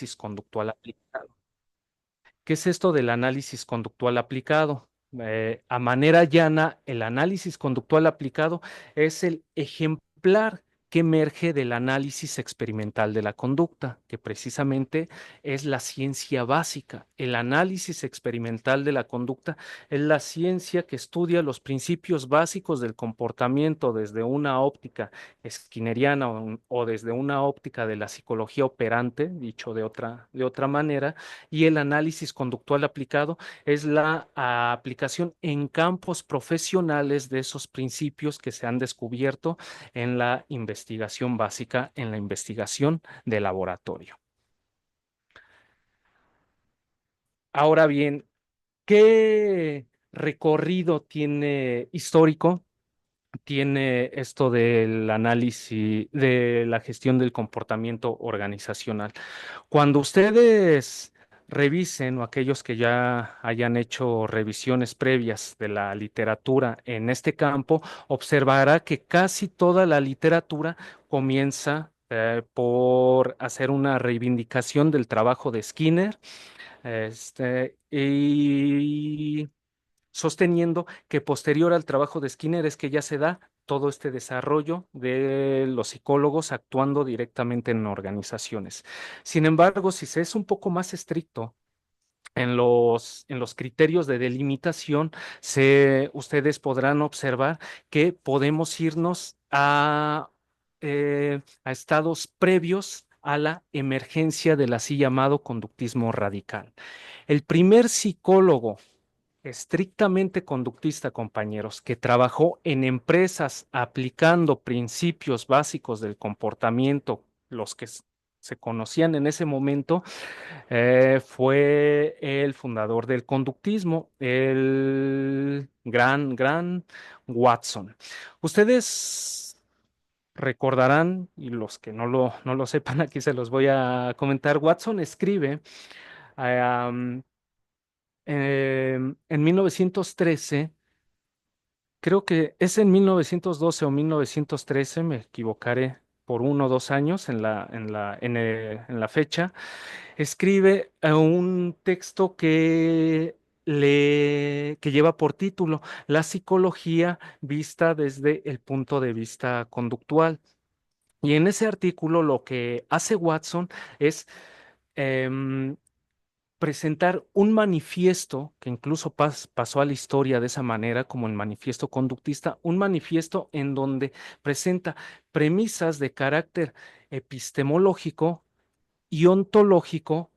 análisis conductual aplicado. ¿Qué es esto del análisis conductual aplicado? A manera llana, el análisis conductual aplicado es el ejemplar que emerge del análisis experimental de la conducta, que precisamente es la ciencia básica. El análisis experimental de la conducta es la ciencia que estudia los principios básicos del comportamiento desde una óptica skinneriana o desde una óptica de la psicología operante, dicho de otra manera, y el análisis conductual aplicado es la aplicación en campos profesionales de esos principios que se han descubierto en la investigación básica, en la investigación de laboratorio. Ahora bien, ¿qué recorrido tiene histórico? Tiene esto del análisis de la gestión del comportamiento organizacional. Cuando ustedes revisen o aquellos que ya hayan hecho revisiones previas de la literatura en este campo, observará que casi toda la literatura comienza por hacer una reivindicación del trabajo de Skinner, y sosteniendo que posterior al trabajo de Skinner es que ya se da todo este desarrollo de los psicólogos actuando directamente en organizaciones. Sin embargo, si se es un poco más estricto en los criterios de delimitación, ustedes podrán observar que podemos irnos a estados previos a la emergencia del así llamado conductismo radical. El primer psicólogo estrictamente conductista, compañeros, que trabajó en empresas aplicando principios básicos del comportamiento, los que se conocían en ese momento, fue el fundador del conductismo, el gran Watson. Ustedes recordarán, y los que no lo sepan, aquí se los voy a comentar, Watson escribe eh, en 1913, creo que es en 1912 o 1913, me equivocaré por 1 o 2 años en la fecha, escribe un texto que lleva por título La psicología vista desde el punto de vista conductual. Y en ese artículo lo que hace Watson es em, presentar un manifiesto que incluso pasó a la historia de esa manera, como el manifiesto conductista, un manifiesto en donde presenta premisas de carácter epistemológico y ontológico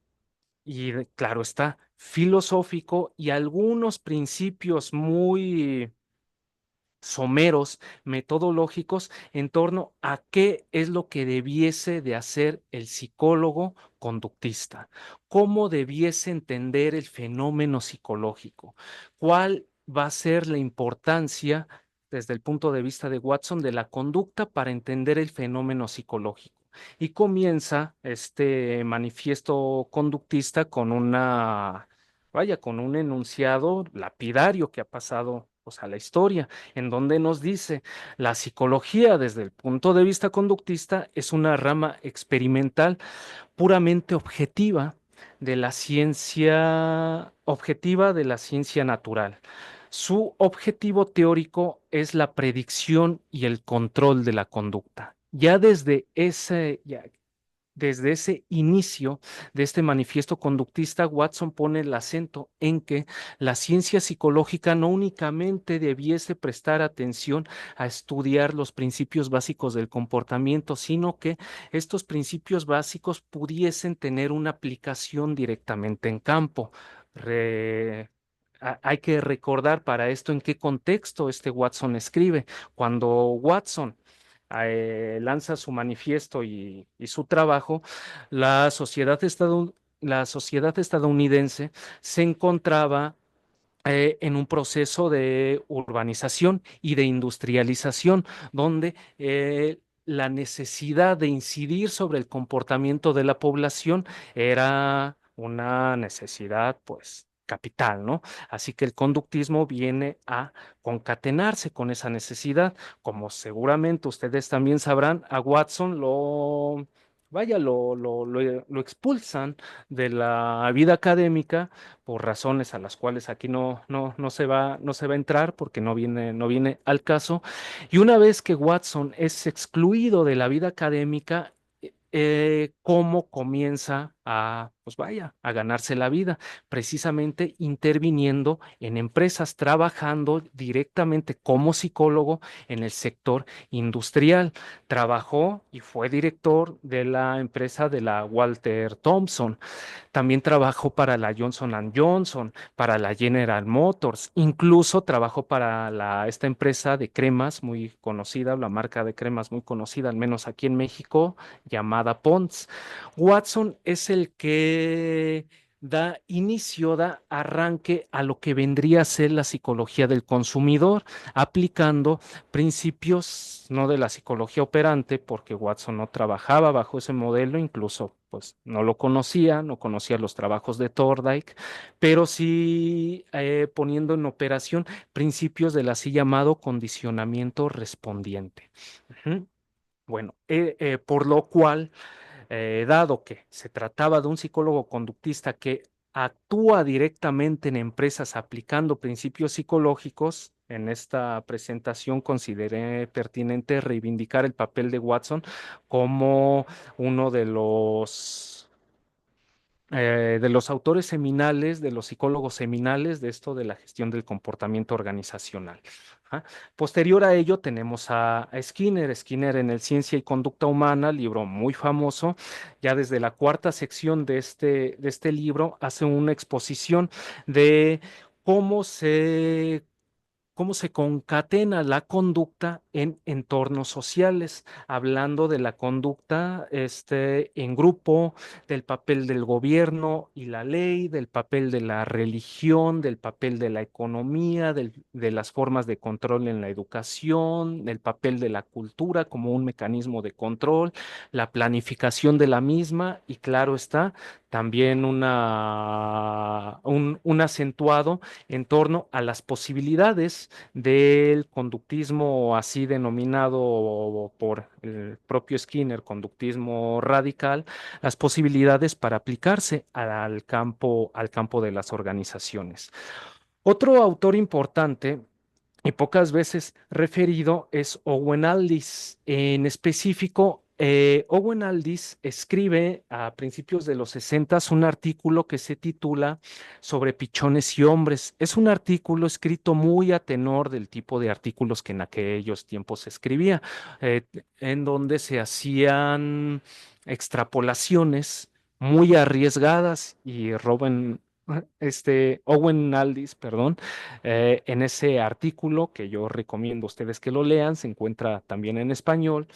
y, claro está, filosófico y algunos principios muy someros, metodológicos en torno a qué es lo que debiese de hacer el psicólogo conductista, cómo debiese entender el fenómeno psicológico, cuál va a ser la importancia desde el punto de vista de Watson de la conducta para entender el fenómeno psicológico. Y comienza este manifiesto conductista con con un enunciado lapidario que ha pasado, pues, a la historia, en donde nos dice, la psicología desde el punto de vista conductista es una rama experimental puramente objetiva de la ciencia natural. Su objetivo teórico es la predicción y el control de la conducta. Desde ese inicio de este manifiesto conductista, Watson pone el acento en que la ciencia psicológica no únicamente debiese prestar atención a estudiar los principios básicos del comportamiento, sino que estos principios básicos pudiesen tener una aplicación directamente en campo. Hay que recordar para esto en qué contexto este Watson escribe. Cuando Watson lanza su manifiesto y su trabajo, la sociedad estadounidense se encontraba en un proceso de urbanización y de industrialización, donde la necesidad de incidir sobre el comportamiento de la población era una necesidad, pues, capital, ¿no? Así que el conductismo viene a concatenarse con esa necesidad. Como seguramente ustedes también sabrán, a Watson vaya, lo expulsan de la vida académica por razones a las cuales aquí no se va a entrar porque no viene al caso. Y una vez que Watson es excluido de la vida académica, cómo comienza a, pues vaya, a ganarse la vida, precisamente interviniendo en empresas, trabajando directamente como psicólogo en el sector industrial. Trabajó y fue director de la empresa de la Walter Thompson. También trabajó para la Johnson Johnson, para la General Motors, incluso trabajó para esta empresa de cremas muy conocida, la marca de cremas muy conocida, al menos aquí en México, llamada Pond's. Watson es el que da inicio, da arranque a lo que vendría a ser la psicología del consumidor, aplicando principios no de la psicología operante, porque Watson no trabajaba bajo ese modelo, incluso pues no lo conocía, no conocía los trabajos de Thorndike, pero sí poniendo en operación principios del así llamado condicionamiento respondiente. Ujú. Bueno, por lo cual dado que se trataba de un psicólogo conductista que actúa directamente en empresas aplicando principios psicológicos, en esta presentación consideré pertinente reivindicar el papel de Watson como uno de los autores seminales, de los psicólogos seminales de esto de la gestión del comportamiento organizacional. Ajá. Posterior a ello tenemos a Skinner, Skinner en el Ciencia y Conducta Humana, libro muy famoso. Ya desde la cuarta sección de este libro hace una exposición de cómo cómo se concatena la conducta en entornos sociales, hablando de la conducta en grupo, del papel del gobierno y la ley, del papel de la religión, del papel de la economía, de las formas de control en la educación, del papel de la cultura como un mecanismo de control, la planificación de la misma y claro está, también un acentuado en torno a las posibilidades del conductismo así denominado por el propio Skinner, conductismo radical, las posibilidades para aplicarse al campo de las organizaciones. Otro autor importante y pocas veces referido es Owen Aldis. En específico, Owen Aldis escribe a principios de los 60 un artículo que se titula Sobre pichones y hombres. Es un artículo escrito muy a tenor del tipo de artículos que en aquellos tiempos se escribía, eh, en donde se hacían extrapolaciones muy arriesgadas y Owen Aldis, perdón, en ese artículo que yo recomiendo a ustedes que lo lean, se encuentra también en español.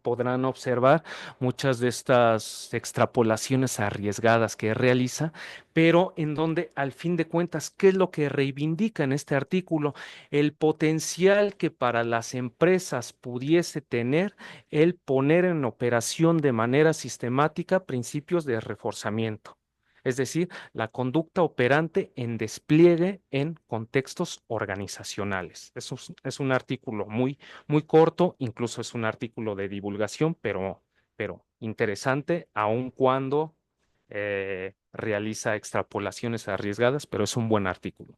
Podrán observar muchas de estas extrapolaciones arriesgadas que realiza, pero en donde al fin de cuentas, ¿qué es lo que reivindica en este artículo? El potencial que para las empresas pudiese tener el poner en operación de manera sistemática principios de reforzamiento. Es decir, la conducta operante en despliegue en contextos organizacionales. Es un artículo muy corto, incluso es un artículo de divulgación, pero interesante, aun cuando realiza extrapolaciones arriesgadas, pero es un buen artículo.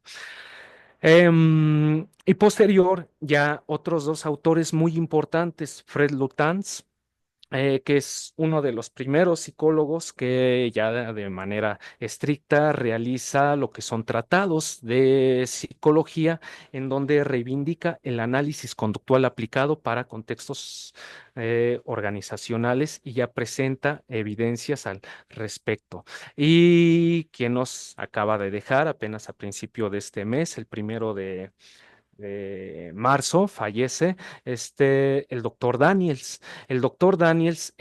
Y posterior, ya otros dos autores muy importantes, Fred Lutanz, que es uno de los primeros psicólogos que ya de manera estricta realiza lo que son tratados de psicología, en donde reivindica el análisis conductual aplicado para contextos organizacionales y ya presenta evidencias al respecto. Y quien nos acaba de dejar apenas a principio de este mes, el primero de marzo, fallece el doctor Daniels. El doctor Daniels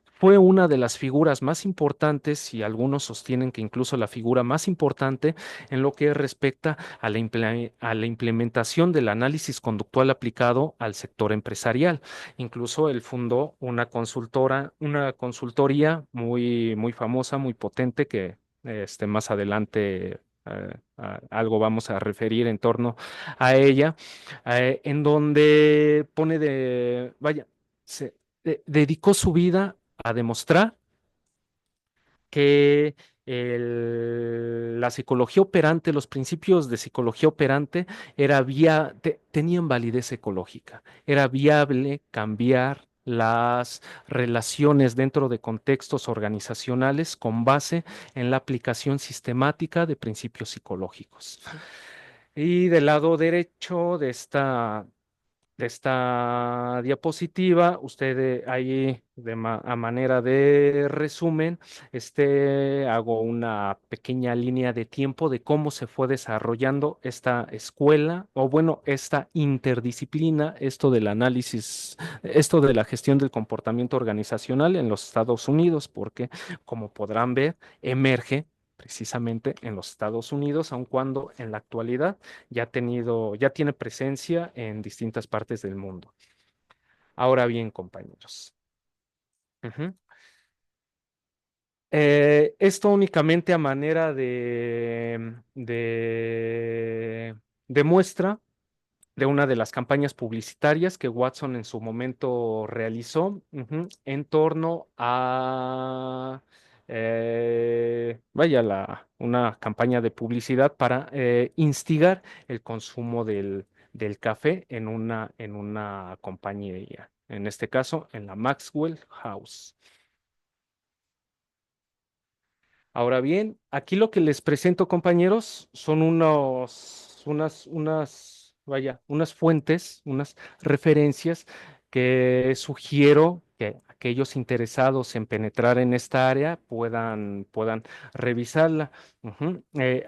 fue una de las figuras más importantes y algunos sostienen que incluso la figura más importante en lo que respecta a a la implementación del análisis conductual aplicado al sector empresarial. Incluso él fundó una consultoría muy famosa, muy potente que más adelante algo vamos a referir en torno a ella, en donde pone vaya, dedicó su vida a demostrar que la psicología operante, los principios de psicología operante, tenían validez ecológica. Era viable cambiar las relaciones dentro de contextos organizacionales con base en la aplicación sistemática de principios psicológicos. Y del lado derecho de esta diapositiva, usted ahí a manera de resumen, hago una pequeña línea de tiempo de cómo se fue desarrollando esta escuela o bueno, esta interdisciplina, esto del análisis, esto de la gestión del comportamiento organizacional en los Estados Unidos, porque como podrán ver, emerge precisamente en los Estados Unidos, aun cuando en la actualidad ya tiene presencia en distintas partes del mundo. Ahora bien, compañeros. Ujú. Esto únicamente a manera de muestra de una de las campañas publicitarias que Watson en su momento realizó, en torno a, vaya, una campaña de publicidad para instigar el consumo del café en una compañía, en este caso en la Maxwell House. Ahora bien, aquí lo que les presento, compañeros, son unas fuentes, unas referencias que sugiero que aquellos interesados en penetrar en esta área puedan revisarla.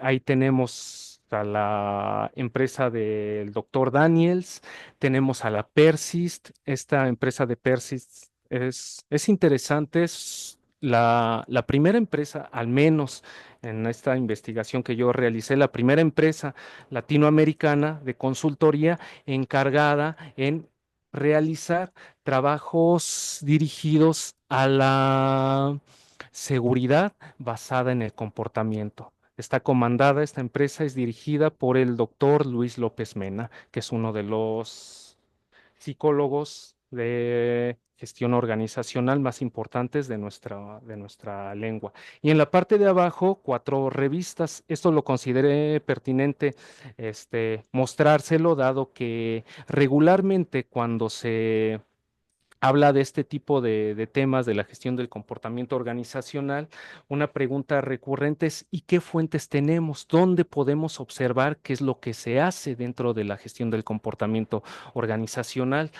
Ahí tenemos a la empresa del doctor Daniels, tenemos a la Persist. Esta empresa de Persist es interesante, es la primera empresa, al menos en esta investigación que yo realicé, la primera empresa latinoamericana de consultoría encargada en realizar trabajos dirigidos a la seguridad basada en el comportamiento. Está comandada, esta empresa es dirigida por el doctor Luis López Mena, que es uno de los psicólogos de gestión organizacional más importantes de nuestra lengua. Y en la parte de abajo, cuatro revistas. Esto lo consideré pertinente, mostrárselo, dado que regularmente cuando se habla de este tipo de temas de la gestión del comportamiento organizacional, una pregunta recurrente es: ¿y qué fuentes tenemos? ¿Dónde podemos observar qué es lo que se hace dentro de la gestión del comportamiento organizacional?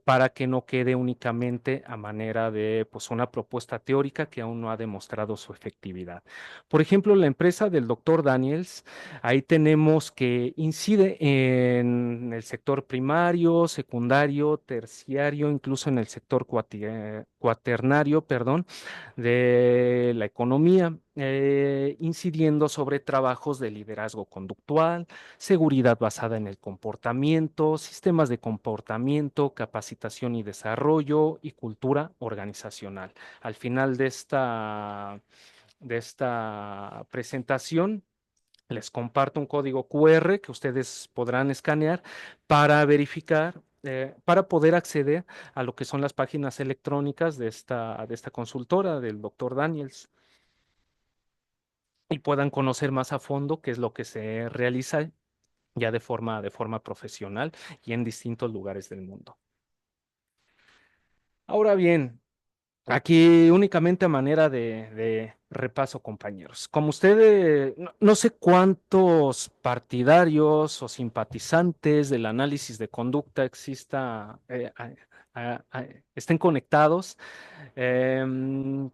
Para que no quede únicamente a manera de pues, una propuesta teórica que aún no ha demostrado su efectividad. Por ejemplo, la empresa del doctor Daniels. Ahí tenemos que incide en el sector primario, secundario, terciario, incluso en el sector cuaternario, perdón, de la economía, incidiendo sobre trabajos de liderazgo conductual, seguridad basada en el comportamiento, sistemas de comportamiento, capacitación y desarrollo y cultura organizacional. Al final de esta presentación, les comparto un código QR que ustedes podrán escanear para verificar, para poder acceder a lo que son las páginas electrónicas de esta consultora, del doctor Daniels, y puedan conocer más a fondo qué es lo que se realiza ya de forma profesional y en distintos lugares del mundo. Ahora bien, aquí únicamente a manera de repaso, compañeros. Como ustedes, no sé cuántos partidarios o simpatizantes del análisis de conducta estén conectados, em,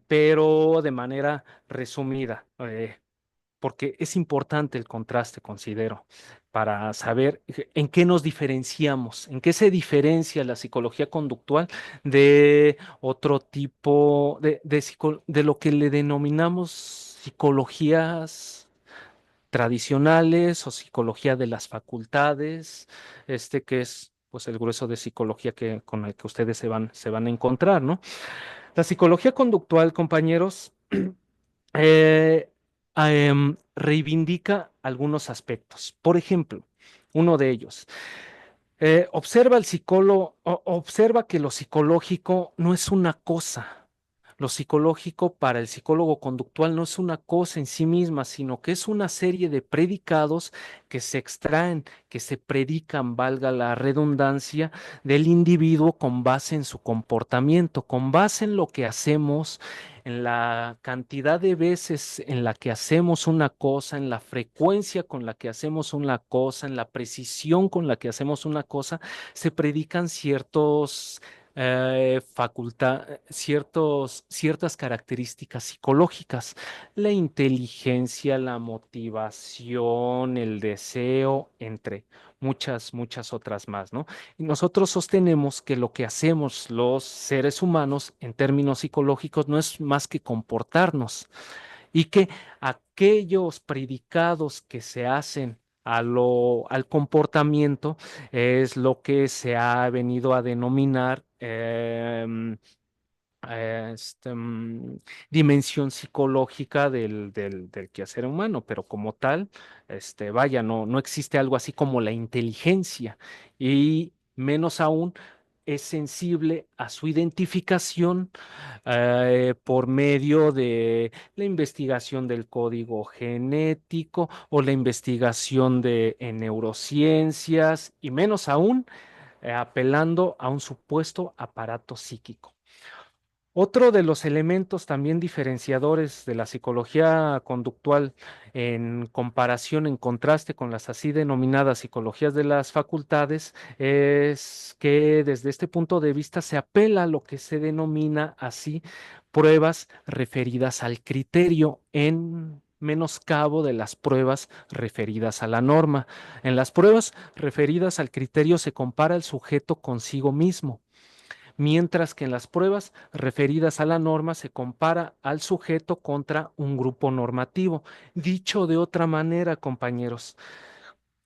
pero de manera resumida. Porque es importante el contraste, considero, para saber en qué nos diferenciamos, en qué se diferencia la psicología conductual de otro tipo de lo que le denominamos psicologías tradicionales o psicología de las facultades, que es pues el grueso de psicología con el que ustedes se van a encontrar, ¿no? La psicología conductual, compañeros, eh, reivindica algunos aspectos. Por ejemplo, uno de ellos, Observa el psicólogo, observa que lo psicológico no es una cosa. Lo psicológico para el psicólogo conductual no es una cosa en sí misma, sino que es una serie de predicados que se extraen, que se predican, valga la redundancia, del individuo con base en su comportamiento, con base en lo que hacemos, en la cantidad de veces en la que hacemos una cosa, en la frecuencia con la que hacemos una cosa, en la precisión con la que hacemos una cosa, se predican ciertas características psicológicas, la inteligencia, la motivación, el deseo, entre muchas otras más, ¿no? Y nosotros sostenemos que lo que hacemos los seres humanos en términos psicológicos no es más que comportarnos y que aquellos predicados que se hacen al comportamiento es lo que se ha venido a denominar este, dimensión psicológica del quehacer humano, pero como tal, vaya, no existe algo así como la inteligencia y menos aún es sensible a su identificación por medio de la investigación del código genético o la investigación en neurociencias y menos aún apelando a un supuesto aparato psíquico. Otro de los elementos también diferenciadores de la psicología conductual en comparación, en contraste con las así denominadas psicologías de las facultades, es que desde este punto de vista se apela a lo que se denomina así pruebas referidas al criterio en menoscabo de las pruebas referidas a la norma. En las pruebas referidas al criterio se compara el sujeto consigo mismo, mientras que en las pruebas referidas a la norma se compara al sujeto contra un grupo normativo. Dicho de otra manera, compañeros,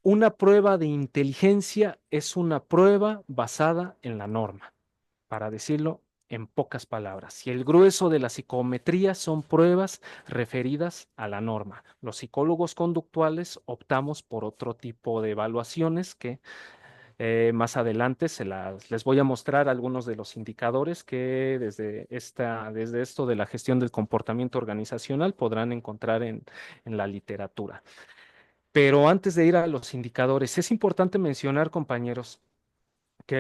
una prueba de inteligencia es una prueba basada en la norma, para decirlo en pocas palabras. Y el grueso de la psicometría son pruebas referidas a la norma. Los psicólogos conductuales optamos por otro tipo de evaluaciones que más adelante les voy a mostrar algunos de los indicadores que desde esto de la gestión del comportamiento organizacional podrán encontrar en la literatura. Pero antes de ir a los indicadores, es importante mencionar, compañeros, que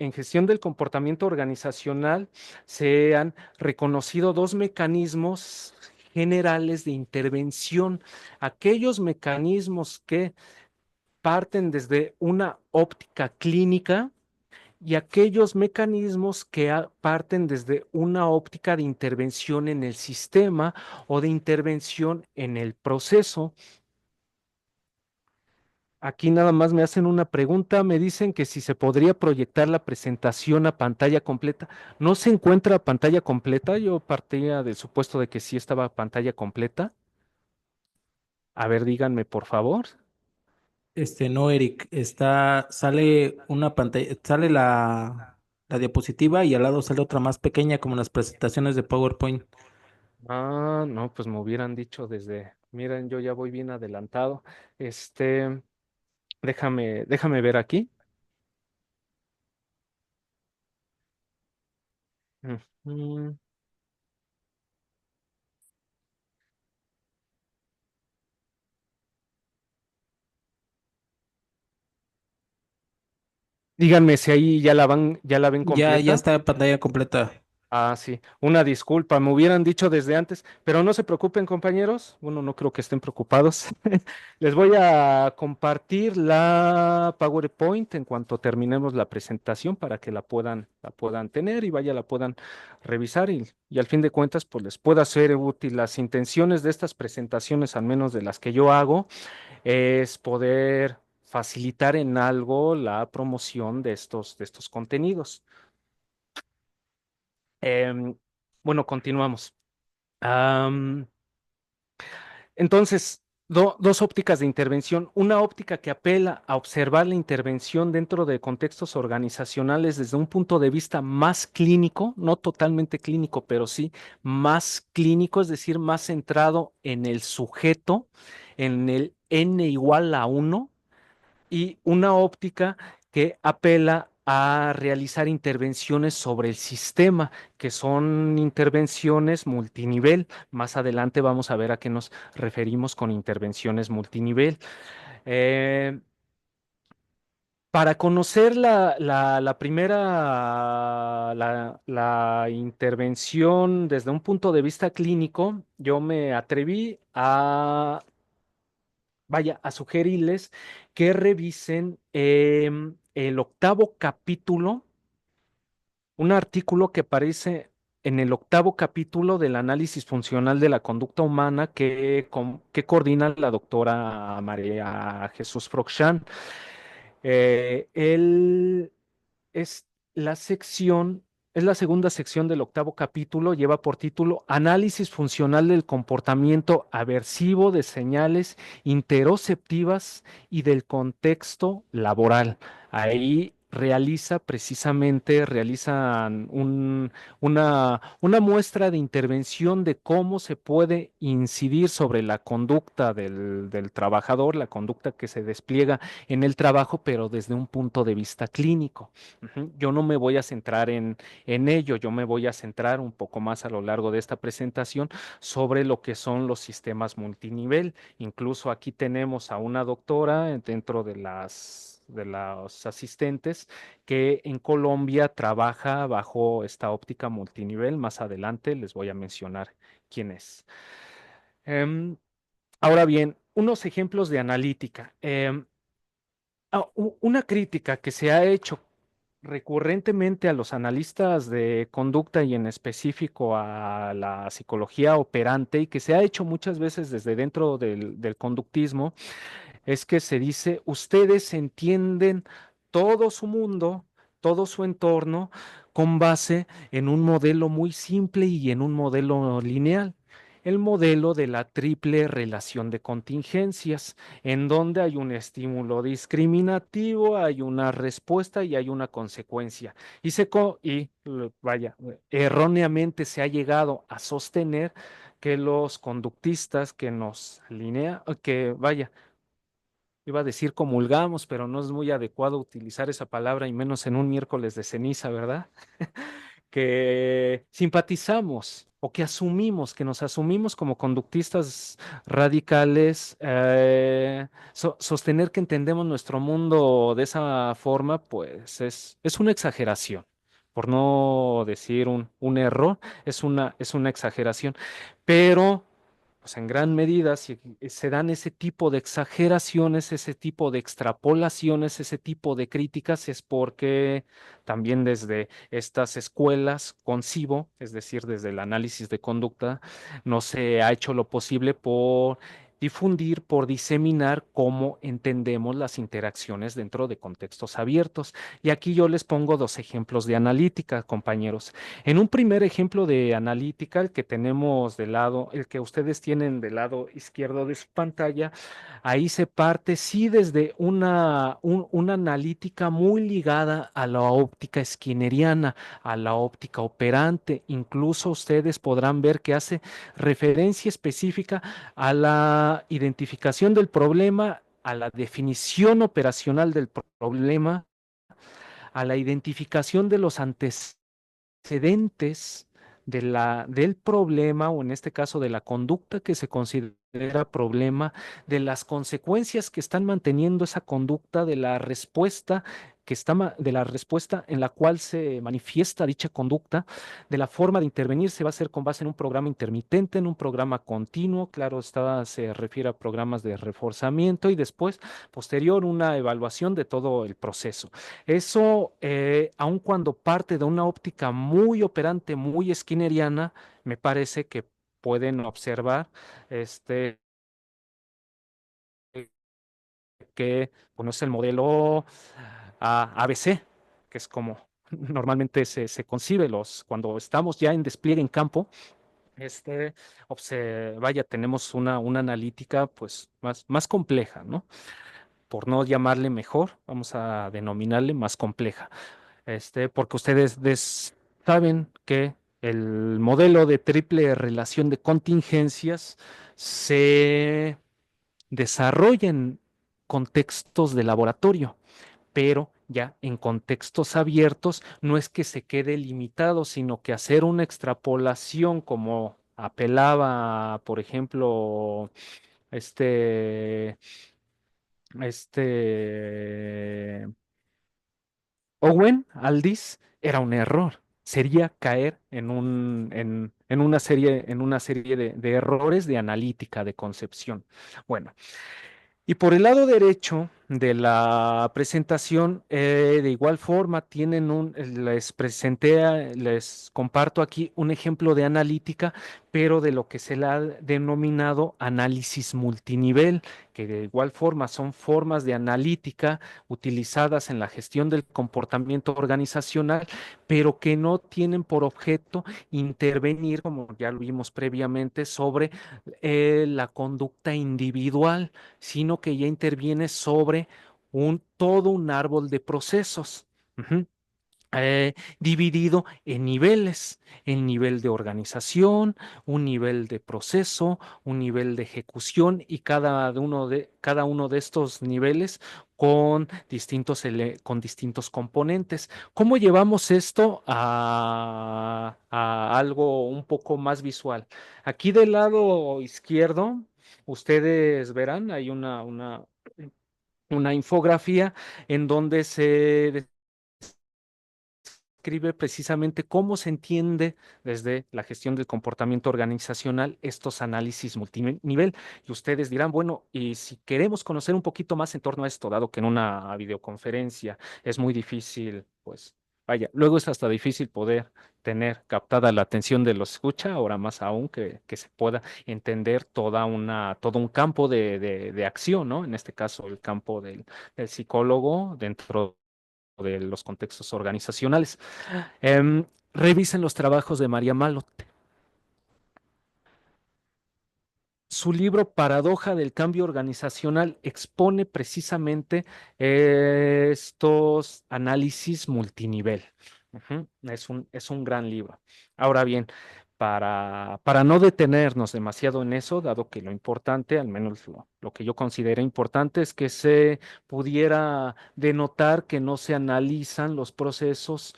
en gestión del comportamiento organizacional se han reconocido dos mecanismos generales de intervención, aquellos mecanismos que parten desde una óptica clínica y aquellos mecanismos que parten desde una óptica de intervención en el sistema o de intervención en el proceso. Aquí nada más me hacen una pregunta, me dicen que si se podría proyectar la presentación a pantalla completa. ¿No se encuentra a pantalla completa? Yo partía del supuesto de que sí estaba a pantalla completa. A ver, díganme, por favor. No, Eric, sale una pantalla, sale la diapositiva y al lado sale otra más pequeña como en las presentaciones de PowerPoint. Ah, no, pues me hubieran dicho miren, yo ya voy bien adelantado. Este, déjame ver aquí. Ujú. Díganme si ahí ya la ven Ya completa. está pantalla completa. Ah, sí, una disculpa, me hubieran dicho desde antes, pero no se preocupen, compañeros. Bueno, no creo que estén preocupados. Les voy a compartir la PowerPoint en cuanto terminemos la presentación para que la puedan tener y vaya, la puedan revisar y al fin de cuentas, pues les pueda ser útil. Las intenciones de estas presentaciones, al menos de las que yo hago, es poder facilitar en algo la promoción de estos contenidos. Em, bueno, continuamos. Am, entonces, dos ópticas de intervención. Una óptica que apela a observar la intervención dentro de contextos organizacionales desde un punto de vista más clínico, no totalmente clínico, pero sí más clínico, es decir, más centrado en el sujeto, en el N igual a uno y una óptica que apela a realizar intervenciones sobre el sistema, que son intervenciones multinivel. Más adelante vamos a ver a qué nos referimos con intervenciones multinivel. Eh, para conocer la primera, la intervención desde un punto de vista clínico, yo me atreví a, vaya, a sugerirles que revisen el octavo capítulo, un artículo que aparece en el octavo capítulo del análisis funcional de la conducta humana que coordina la doctora María Jesús Froxán. Él es la sección, es la segunda sección del octavo capítulo, lleva por título Análisis funcional del comportamiento aversivo de señales interoceptivas y del contexto laboral. Ahí realizan una muestra de intervención de cómo se puede incidir sobre la conducta del trabajador, la conducta que se despliega en el trabajo, pero desde un punto de vista clínico. Ujú. Yo no me voy a centrar en ello, yo me voy a centrar un poco más a lo largo de esta presentación sobre lo que son los sistemas multinivel. Incluso aquí tenemos a una doctora dentro de los asistentes que en Colombia trabaja bajo esta óptica multinivel. Más adelante les voy a mencionar quién es. Em, Ahora bien, unos ejemplos de analítica. Una crítica que se ha hecho recurrentemente a los analistas de conducta y en específico a la psicología operante y que se ha hecho muchas veces desde dentro del conductismo es que se dice, ustedes entienden todo su mundo, todo su entorno con base en un modelo muy simple y en un modelo lineal. El modelo de la triple relación de contingencias, en donde hay un estímulo discriminativo, hay una respuesta y hay una consecuencia. Vaya, erróneamente se ha llegado a sostener que los conductistas que nos alinean, que vaya, iba a decir comulgamos, pero no es muy adecuado utilizar esa palabra y menos en un miércoles de ceniza, ¿verdad? Que simpatizamos o que asumimos, que nos asumimos como conductistas radicales, sostener que entendemos nuestro mundo de esa forma, pues es una exageración. Por no decir un error, es una exageración. Pero pues en gran medida, si se dan ese tipo de exageraciones, ese tipo de extrapolaciones, ese tipo de críticas, es porque también desde estas escuelas concibo, es decir, desde el análisis de conducta, no se ha hecho lo posible por difundir, por diseminar cómo entendemos las interacciones dentro de contextos abiertos. Y aquí yo les pongo dos ejemplos de analítica, compañeros. En un primer ejemplo de analítica, el que tenemos del lado, el que ustedes tienen del lado izquierdo de su pantalla, ahí se parte, sí, desde una analítica muy ligada a la óptica skinneriana, a la óptica operante. Incluso ustedes podrán ver que hace referencia específica a la identificación del problema, a la definición operacional del problema, a la identificación de los antecedentes del problema, o en este caso de la conducta que se considera problema, de las consecuencias que están manteniendo esa conducta, de la respuesta de la respuesta en la cual se manifiesta dicha conducta, de la forma de intervenir, se va a hacer con base en un programa intermitente, en un programa continuo, claro, está, se refiere a programas de reforzamiento y después, posterior, una evaluación de todo el proceso. Eso, aun cuando parte de una óptica muy operante, muy skinneriana, me parece que pueden observar este, que conoce el modelo ABC, que es como normalmente se concibe cuando estamos ya en despliegue en campo. Vaya, tenemos una analítica pues más compleja, ¿no? Por no llamarle mejor, vamos a denominarle más compleja. Porque saben que el modelo de triple relación de contingencias se desarrolla contextos de laboratorio, pero ya en contextos abiertos no es que se quede limitado, sino que hacer una extrapolación como apelaba, por ejemplo, este, este Owen Aldis, era un error. Sería caer en una serie de errores de analítica, de concepción. Bueno, y por el lado derecho de la presentación, de igual forma, les comparto aquí un ejemplo de analítica, pero de lo que se le ha denominado análisis multinivel, que de igual forma son formas de analítica utilizadas en la gestión del comportamiento organizacional, pero que no tienen por objeto intervenir, como ya lo vimos previamente, sobre la conducta individual, sino que ya interviene sobre todo un árbol de procesos. Ujú. Dividido en niveles, el nivel de organización, un nivel de proceso, un nivel de ejecución y cada uno de estos niveles con distintos componentes. ¿Cómo llevamos esto a algo un poco más visual? Aquí del lado izquierdo, ustedes verán, hay una infografía en donde se describe precisamente cómo se entiende desde la gestión del comportamiento organizacional estos análisis multinivel. Y ustedes dirán, bueno, y si queremos conocer un poquito más en torno a esto, dado que en una videoconferencia es muy difícil, pues vaya, luego es hasta difícil poder tener captada la atención de los escucha, ahora más aún que se pueda entender todo un campo de acción, ¿no? En este caso, el campo del psicólogo dentro de los contextos organizacionales. Revisen los trabajos de María Malo. Su libro Paradoja del Cambio Organizacional expone precisamente estos análisis multinivel. Ujú. Es un gran libro. Ahora bien, para no detenernos demasiado en eso, dado que lo importante, al menos lo que yo considero importante, es que se pudiera denotar que no se analizan los procesos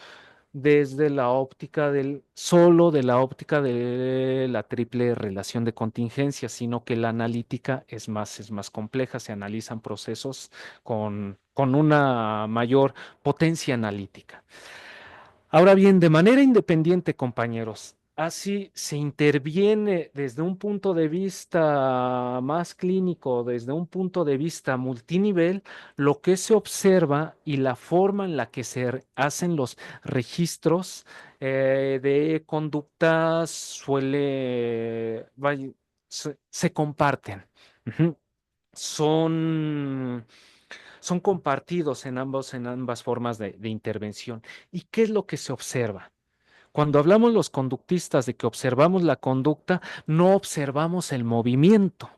desde la óptica solo de la óptica de la triple relación de contingencia, sino que la analítica es más compleja, se analizan procesos con una mayor potencia analítica. Ahora bien, de manera independiente, compañeros, así se interviene desde un punto de vista más clínico, desde un punto de vista multinivel, lo que se observa y la forma en la que se hacen los registros de conductas se comparten. Ujú. Son son compartidos en ambas formas de intervención. ¿Y qué es lo que se observa? Cuando hablamos los conductistas de que observamos la conducta, no observamos el movimiento.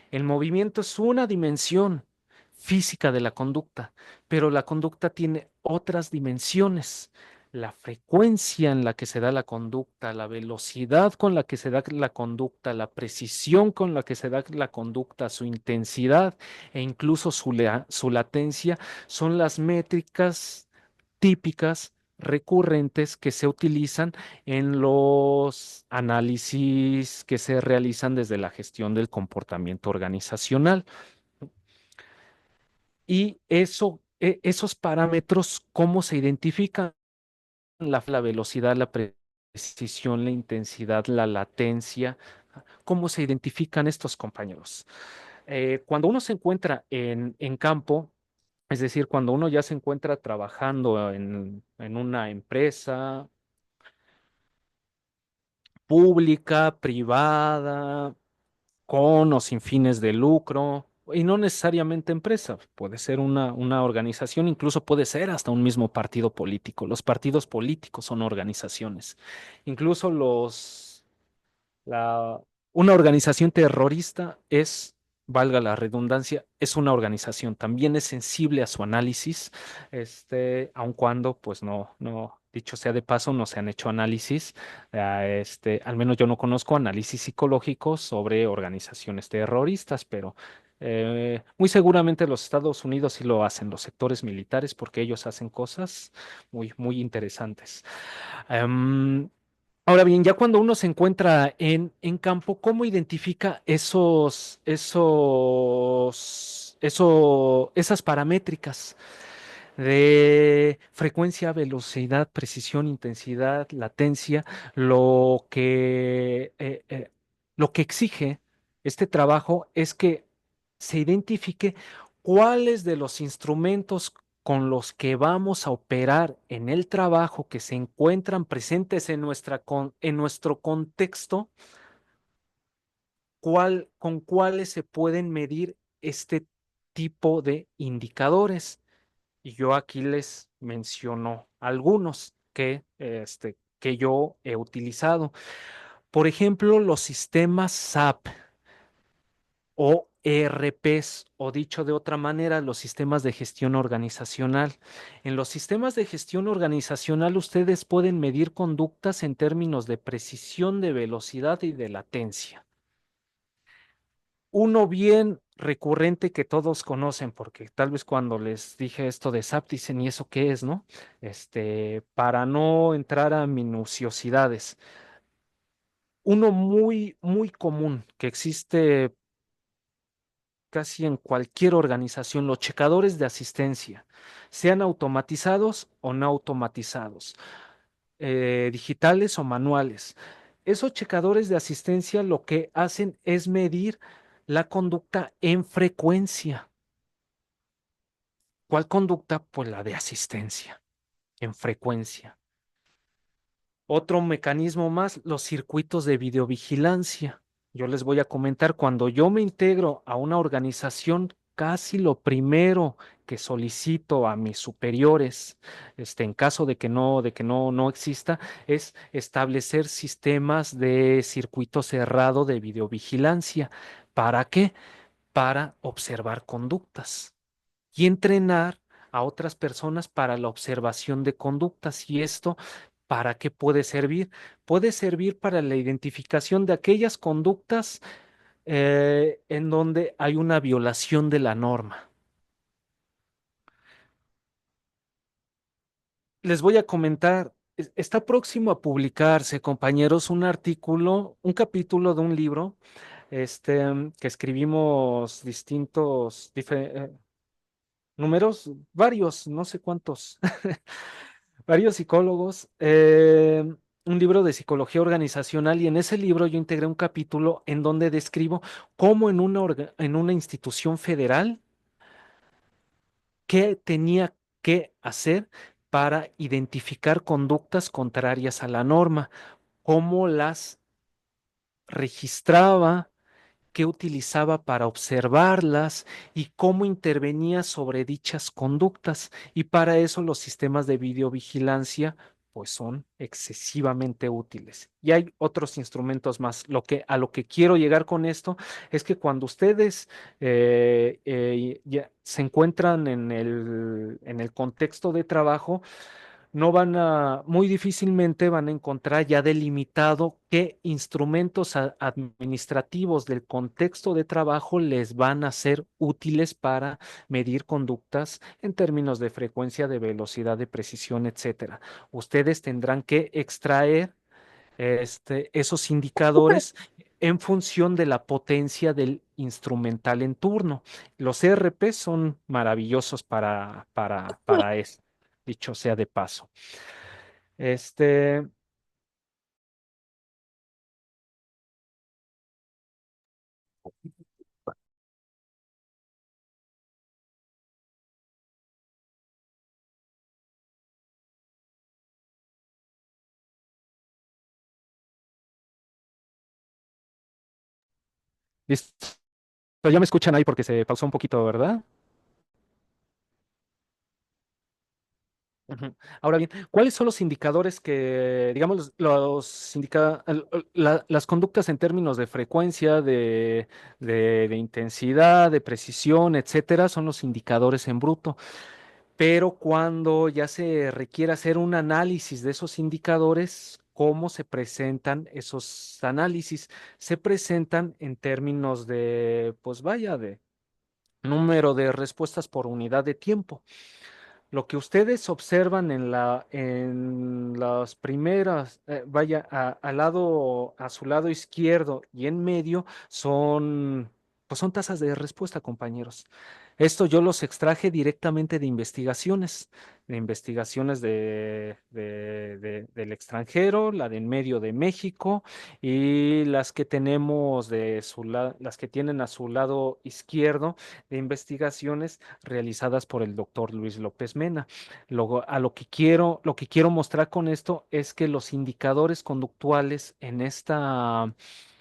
El movimiento es una dimensión física de la conducta, pero la conducta tiene otras dimensiones. La frecuencia en la que se da la conducta, la velocidad con la que se da la conducta, la precisión con la que se da la conducta, su intensidad e incluso su latencia son las métricas típicas recurrentes que se utilizan en los análisis que se realizan desde la gestión del comportamiento organizacional. Y esos parámetros, ¿cómo se identifican? La velocidad, la precisión, la intensidad, la latencia. ¿Cómo se identifican estos compañeros? Cuando uno se encuentra en campo, es decir, cuando uno ya se encuentra trabajando en una empresa pública, privada, con o sin fines de lucro, y no necesariamente empresa, puede ser una organización, incluso puede ser hasta un mismo partido político. Los partidos políticos son organizaciones. Incluso la, una organización terrorista valga la redundancia, es una organización. También es sensible a su análisis, aun cuando pues Dicho sea de paso, no se han hecho análisis, al menos yo no conozco análisis psicológicos sobre organizaciones terroristas, pero muy seguramente los Estados Unidos sí lo hacen, los sectores militares, porque ellos hacen cosas muy, muy interesantes. Em, Ahora bien, ya cuando uno se encuentra en campo, ¿cómo identifica esas paramétricas de frecuencia, velocidad, precisión, intensidad, latencia, lo que, eh, eh, lo que exige este trabajo es que se identifique cuáles de los instrumentos con los que vamos a operar en el trabajo que se encuentran presentes en nuestro contexto, con cuáles se pueden medir este tipo de indicadores. Y yo aquí les menciono algunos que yo he utilizado. Por ejemplo, los sistemas SAP o ERPs, o dicho de otra manera, los sistemas de gestión organizacional. En los sistemas de gestión organizacional, ustedes pueden medir conductas en términos de precisión, de velocidad y de latencia. Uno bien recurrente que todos conocen, porque tal vez cuando les dije esto de SAP dicen, ¿y eso qué es, no? Para no entrar a minuciosidades. Uno muy, muy común que existe casi en cualquier organización, los checadores de asistencia, sean automatizados o no automatizados, digitales o manuales. Esos checadores de asistencia lo que hacen es medir la conducta en frecuencia. ¿Cuál conducta? Pues la de asistencia, en frecuencia. Otro mecanismo más, los circuitos de videovigilancia. Yo les voy a comentar, cuando yo me integro a una organización, casi lo primero que solicito a mis superiores, en caso de que no exista, es establecer sistemas de circuito cerrado de videovigilancia. ¿Para qué? Para observar conductas y entrenar a otras personas para la observación de conductas. ¿Y esto para qué puede servir? Puede servir para la identificación de aquellas conductas en donde hay una violación de la norma. Les voy a comentar, está próximo a publicarse, compañeros, un artículo, un capítulo de un libro que escribimos números, varios, no sé cuántos, varios psicólogos, un libro de psicología organizacional y en ese libro yo integré un capítulo en donde describo cómo en una institución federal, qué tenía que hacer para identificar conductas contrarias a la norma, cómo las registraba, qué utilizaba para observarlas y cómo intervenía sobre dichas conductas. Y para eso los sistemas de videovigilancia pues son excesivamente útiles. Y hay otros instrumentos más. A lo que quiero llegar con esto es que cuando ustedes ya se encuentran en el contexto de trabajo, muy difícilmente van a encontrar ya delimitado qué instrumentos administrativos del contexto de trabajo les van a ser útiles para medir conductas en términos de frecuencia, de velocidad, de precisión, etcétera. Ustedes tendrán que extraer esos indicadores en función de la potencia del instrumental en turno. Los ERP son maravillosos para eso, dicho sea de paso. Este, Listo, ya me escuchan ahí porque se pausó un poquito, ¿verdad? Ujú. Ahora bien, ¿cuáles son los indicadores que, digamos, las conductas en términos de frecuencia, de intensidad, de precisión, etcétera, son los indicadores en bruto? pero cuando ya se requiere hacer un análisis de esos indicadores, ¿cómo se presentan esos análisis? Se presentan en términos de, pues vaya, de número de respuestas por unidad de tiempo. Lo que ustedes observan en las primeras, vaya, al lado, a su lado izquierdo y en medio pues son tasas de respuesta, compañeros. Esto yo los extraje directamente de investigaciones del extranjero, la de en medio de México y las que tenemos las que tienen a su lado izquierdo de investigaciones realizadas por el doctor Luis López Mena. Lo que quiero mostrar con esto es que los indicadores conductuales en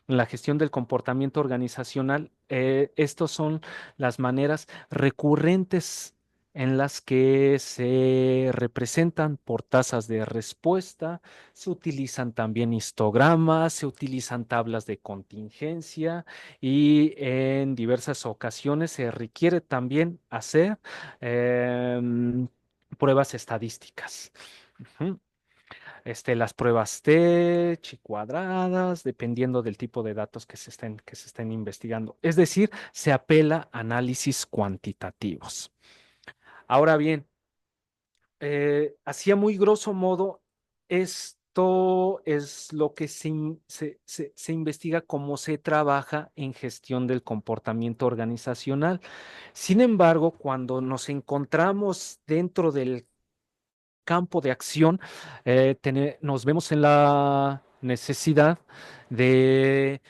la gestión del comportamiento organizacional, estos son las maneras recurrentes en las que se representan por tasas de respuesta, se utilizan también histogramas, se utilizan tablas de contingencia y en diversas ocasiones se requiere también hacer pruebas estadísticas. Ujú. Las pruebas T, chi cuadradas, dependiendo del tipo de datos que se estén investigando. Es decir, se apela a análisis cuantitativos. Ahora bien, así a muy grosso modo, esto es lo que se investiga cómo se trabaja en gestión del comportamiento organizacional. Sin embargo, cuando nos encontramos dentro del campo de acción, nos vemos en la necesidad de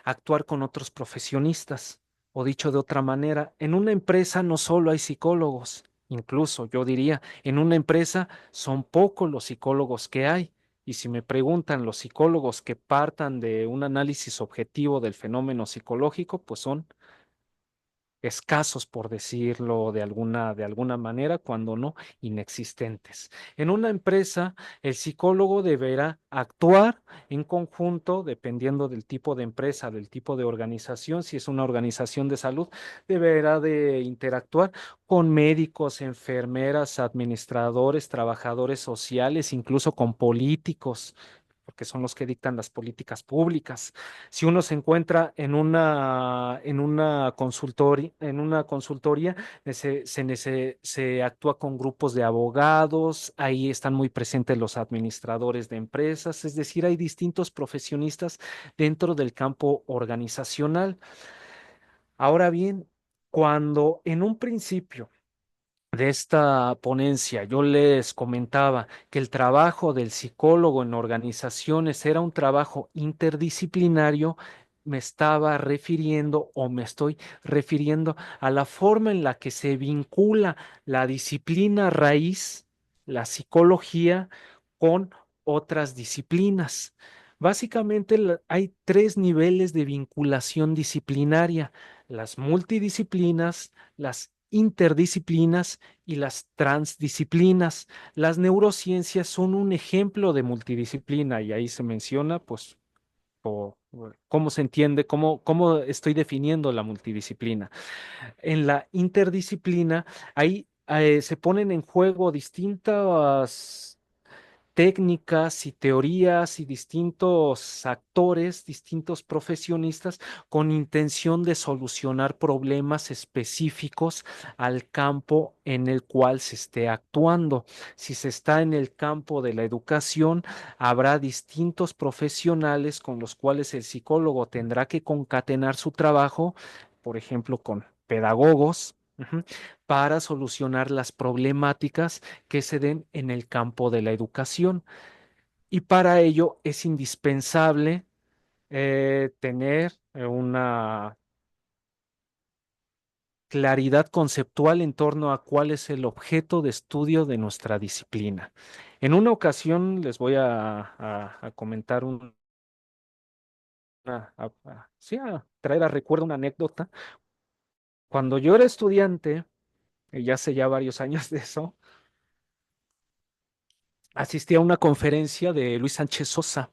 actuar con otros profesionistas. O dicho de otra manera, en una empresa no solo hay psicólogos, incluso yo diría, en una empresa son pocos los psicólogos que hay. Y si me preguntan los psicólogos que partan de un análisis objetivo del fenómeno psicológico, pues son escasos, por decirlo de alguna manera, cuando no inexistentes. En una empresa, el psicólogo deberá actuar en conjunto, dependiendo del tipo de empresa, del tipo de organización. Si es una organización de salud, deberá de interactuar con médicos, enfermeras, administradores, trabajadores sociales, incluso con políticos, porque son los que dictan las políticas públicas. Si uno se encuentra en una consultoría, se actúa con grupos de abogados, ahí están muy presentes los administradores de empresas, es decir, hay distintos profesionistas dentro del campo organizacional. Ahora bien, cuando en un principio de esta ponencia, yo les comentaba que el trabajo del psicólogo en organizaciones era un trabajo interdisciplinario. Me estaba refiriendo o me estoy refiriendo a la forma en la que se vincula la disciplina raíz, la psicología, con otras disciplinas. Básicamente hay tres niveles de vinculación disciplinaria: las multidisciplinas, las interdisciplinas y las transdisciplinas. Las neurociencias son un ejemplo de multidisciplina y ahí se menciona, pues, cómo se entiende, cómo estoy definiendo la multidisciplina. En la interdisciplina, ahí se ponen en juego distintas técnicas y teorías y distintos actores, distintos profesionistas con intención de solucionar problemas específicos al campo en el cual se esté actuando. Si se está en el campo de la educación, habrá distintos profesionales con los cuales el psicólogo tendrá que concatenar su trabajo, por ejemplo, con pedagogos. Para solucionar las problemáticas que se den en el campo de la educación. Y para ello es indispensable tener una claridad conceptual en torno a cuál es el objeto de estudio de nuestra disciplina. En una ocasión les voy a comentar sí, a traer a recuerdo una anécdota. Cuando yo era estudiante, ya hace ya varios años de eso, asistí a una conferencia de Luis Sánchez Sosa.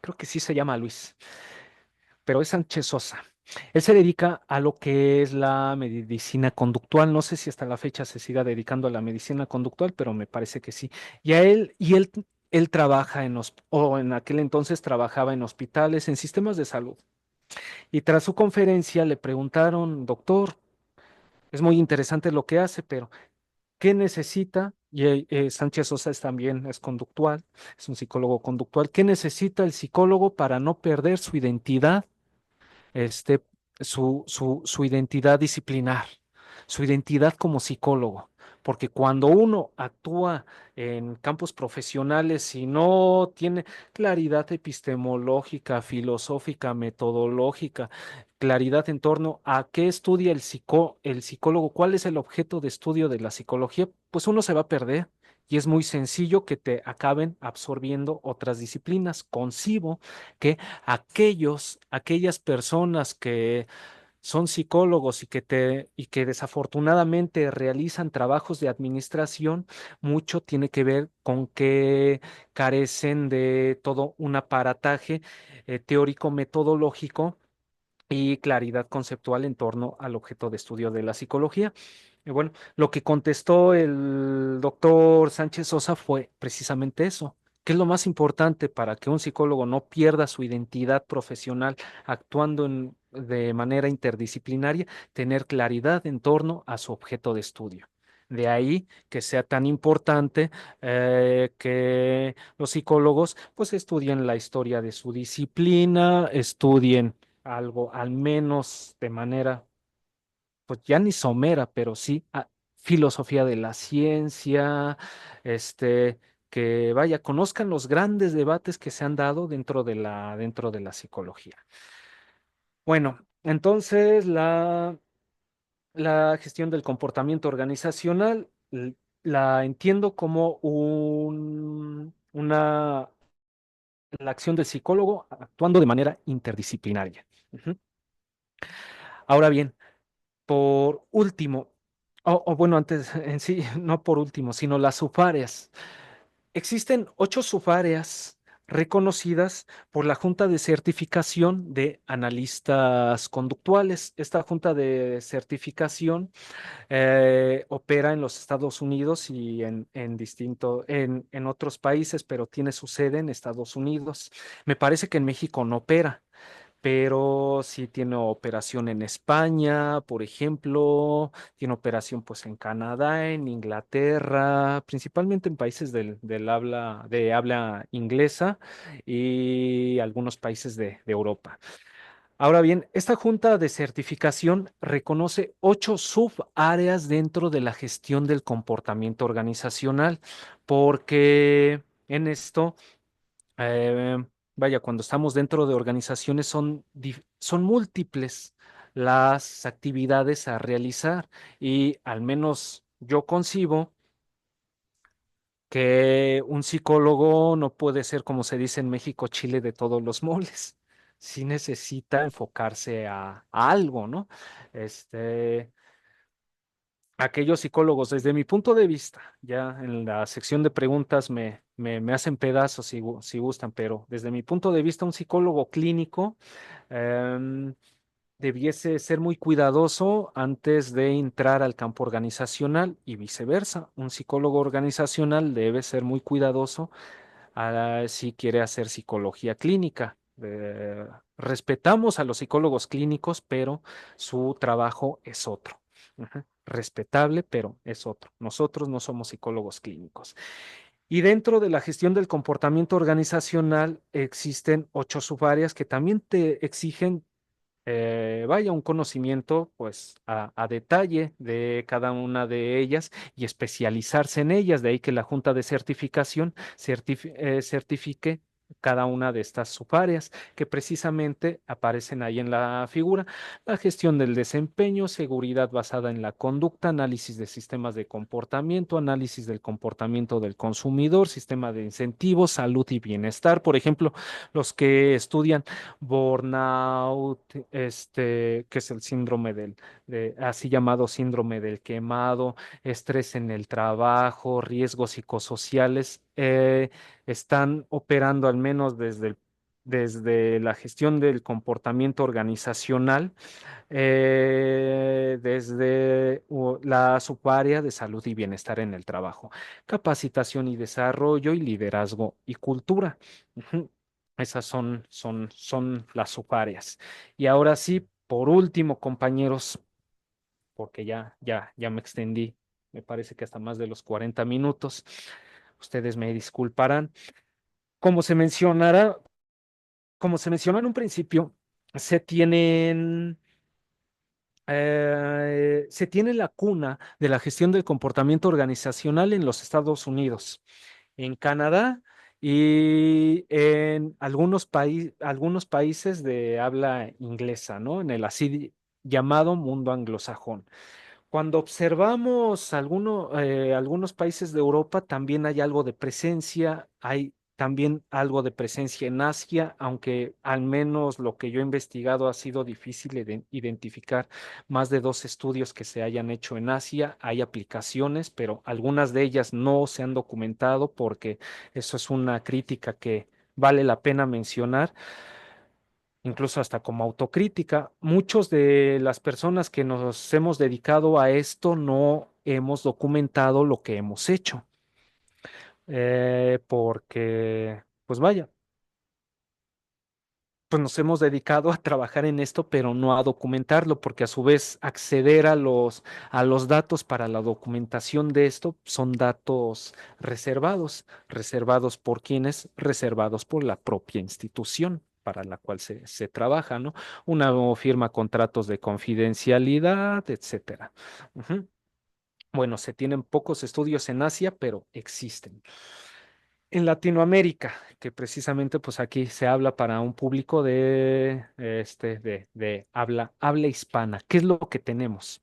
Creo que sí se llama Luis, pero es Sánchez Sosa. Él se dedica a lo que es la medicina conductual. No sé si hasta la fecha se siga dedicando a la medicina conductual, pero me parece que sí. Él trabaja o en aquel entonces trabajaba en hospitales, en sistemas de salud. Y tras su conferencia le preguntaron, doctor, es muy interesante lo que hace, pero ¿qué necesita? Y Sánchez Sosa también es conductual, es un psicólogo conductual. ¿Qué necesita el psicólogo para no perder su identidad, este, su identidad disciplinar, su identidad como psicólogo? Porque cuando uno actúa en campos profesionales y no tiene claridad epistemológica, filosófica, metodológica, claridad en torno a qué estudia el psicólogo, cuál es el objeto de estudio de la psicología, pues uno se va a perder. Y es muy sencillo que te acaben absorbiendo otras disciplinas. Concibo que aquellas personas que son psicólogos y que desafortunadamente realizan trabajos de administración, mucho tiene que ver con que carecen de todo un aparataje teórico metodológico y claridad conceptual en torno al objeto de estudio de la psicología. Y bueno, lo que contestó el doctor Sánchez Sosa fue precisamente eso. ¿Qué es lo más importante para que un psicólogo no pierda su identidad profesional actuando de manera interdisciplinaria? Tener claridad en torno a su objeto de estudio. De ahí que sea tan importante que los psicólogos pues estudien la historia de su disciplina, estudien algo, al menos de manera, pues ya ni somera, pero sí filosofía de la ciencia, este, que vaya, conozcan los grandes debates que se han dado dentro de la psicología. Bueno, entonces la gestión del comportamiento organizacional la entiendo como la acción del psicólogo actuando de manera interdisciplinaria. Ujú. Ahora bien, por último, o bueno, antes en sí, no por último, sino las subáreas. Existen 8 subáreas reconocidas por la Junta de Certificación de Analistas Conductuales. Esta Junta de Certificación opera en los Estados Unidos y en otros países, pero tiene su sede en Estados Unidos. Me parece que en México no opera, pero sí tiene operación en España, por ejemplo, tiene operación pues en Canadá, en Inglaterra, principalmente en países de habla inglesa y algunos países de Europa. Ahora bien, esta junta de certificación reconoce 8 subáreas dentro de la gestión del comportamiento organizacional, porque en esto eh, vaya, cuando estamos dentro de organizaciones son múltiples las actividades a realizar y al menos yo concibo que un psicólogo no puede ser, como se dice en México, chile de todos los moles. Sí necesita enfocarse a algo, ¿no? Este, aquellos psicólogos, desde mi punto de vista, ya en la sección de preguntas me hacen pedazos si gustan, pero desde mi punto de vista, un psicólogo clínico em, debiese ser muy cuidadoso antes de entrar al campo organizacional y viceversa. Un psicólogo organizacional debe ser muy cuidadoso si quiere hacer psicología clínica. Respetamos a los psicólogos clínicos, pero su trabajo es otro. Ujú. Respetable, pero es otro. Nosotros no somos psicólogos clínicos. Y dentro de la gestión del comportamiento organizacional existen 8 subáreas que también te exigen vaya, un conocimiento pues a detalle de cada una de ellas y especializarse en ellas. De ahí que la Junta de Certificación certifique cada una de estas subáreas que precisamente aparecen ahí en la figura. La gestión del desempeño, seguridad basada en la conducta, análisis de sistemas de comportamiento, análisis del comportamiento del consumidor, sistema de incentivos, salud y bienestar. Por ejemplo, los que estudian burnout, que es el síndrome así llamado síndrome del quemado, estrés en el trabajo, riesgos psicosociales, están operando al menos desde el desde la gestión del comportamiento organizacional, desde la subárea de salud y bienestar en el trabajo, capacitación y desarrollo y liderazgo y cultura. Ujú. Esas son las subáreas. Y ahora sí, por último, compañeros, porque ya me extendí, me parece que hasta más de los 40 minutos. Ustedes me disculparán. Como se mencionará, como se mencionó en un principio, se tienen, se tiene la cuna de la gestión del comportamiento organizacional en los Estados Unidos, en Canadá y en algunos países de habla inglesa, ¿no? En el así llamado mundo anglosajón. Cuando observamos algunos países de Europa, también hay algo de presencia, hay también algo de presencia en Asia, aunque al menos lo que yo he investigado ha sido difícil identificar más de dos estudios que se hayan hecho en Asia. Hay aplicaciones, pero algunas de ellas no se han documentado porque eso es una crítica que vale la pena mencionar, incluso hasta como autocrítica. Muchos de las personas que nos hemos dedicado a esto no hemos documentado lo que hemos hecho, porque, pues vaya, pues nos hemos dedicado a trabajar en esto, pero no a documentarlo, porque a su vez acceder a los datos para la documentación de esto son datos reservados. ¿Reservados por quiénes? Reservados por la propia institución para la cual se trabaja, ¿no? Una firma contratos de confidencialidad, etcétera. Ujú. Bueno, se tienen pocos estudios en Asia, pero existen. En Latinoamérica, que precisamente pues aquí se habla para un público de habla hispana. ¿Qué es lo que tenemos?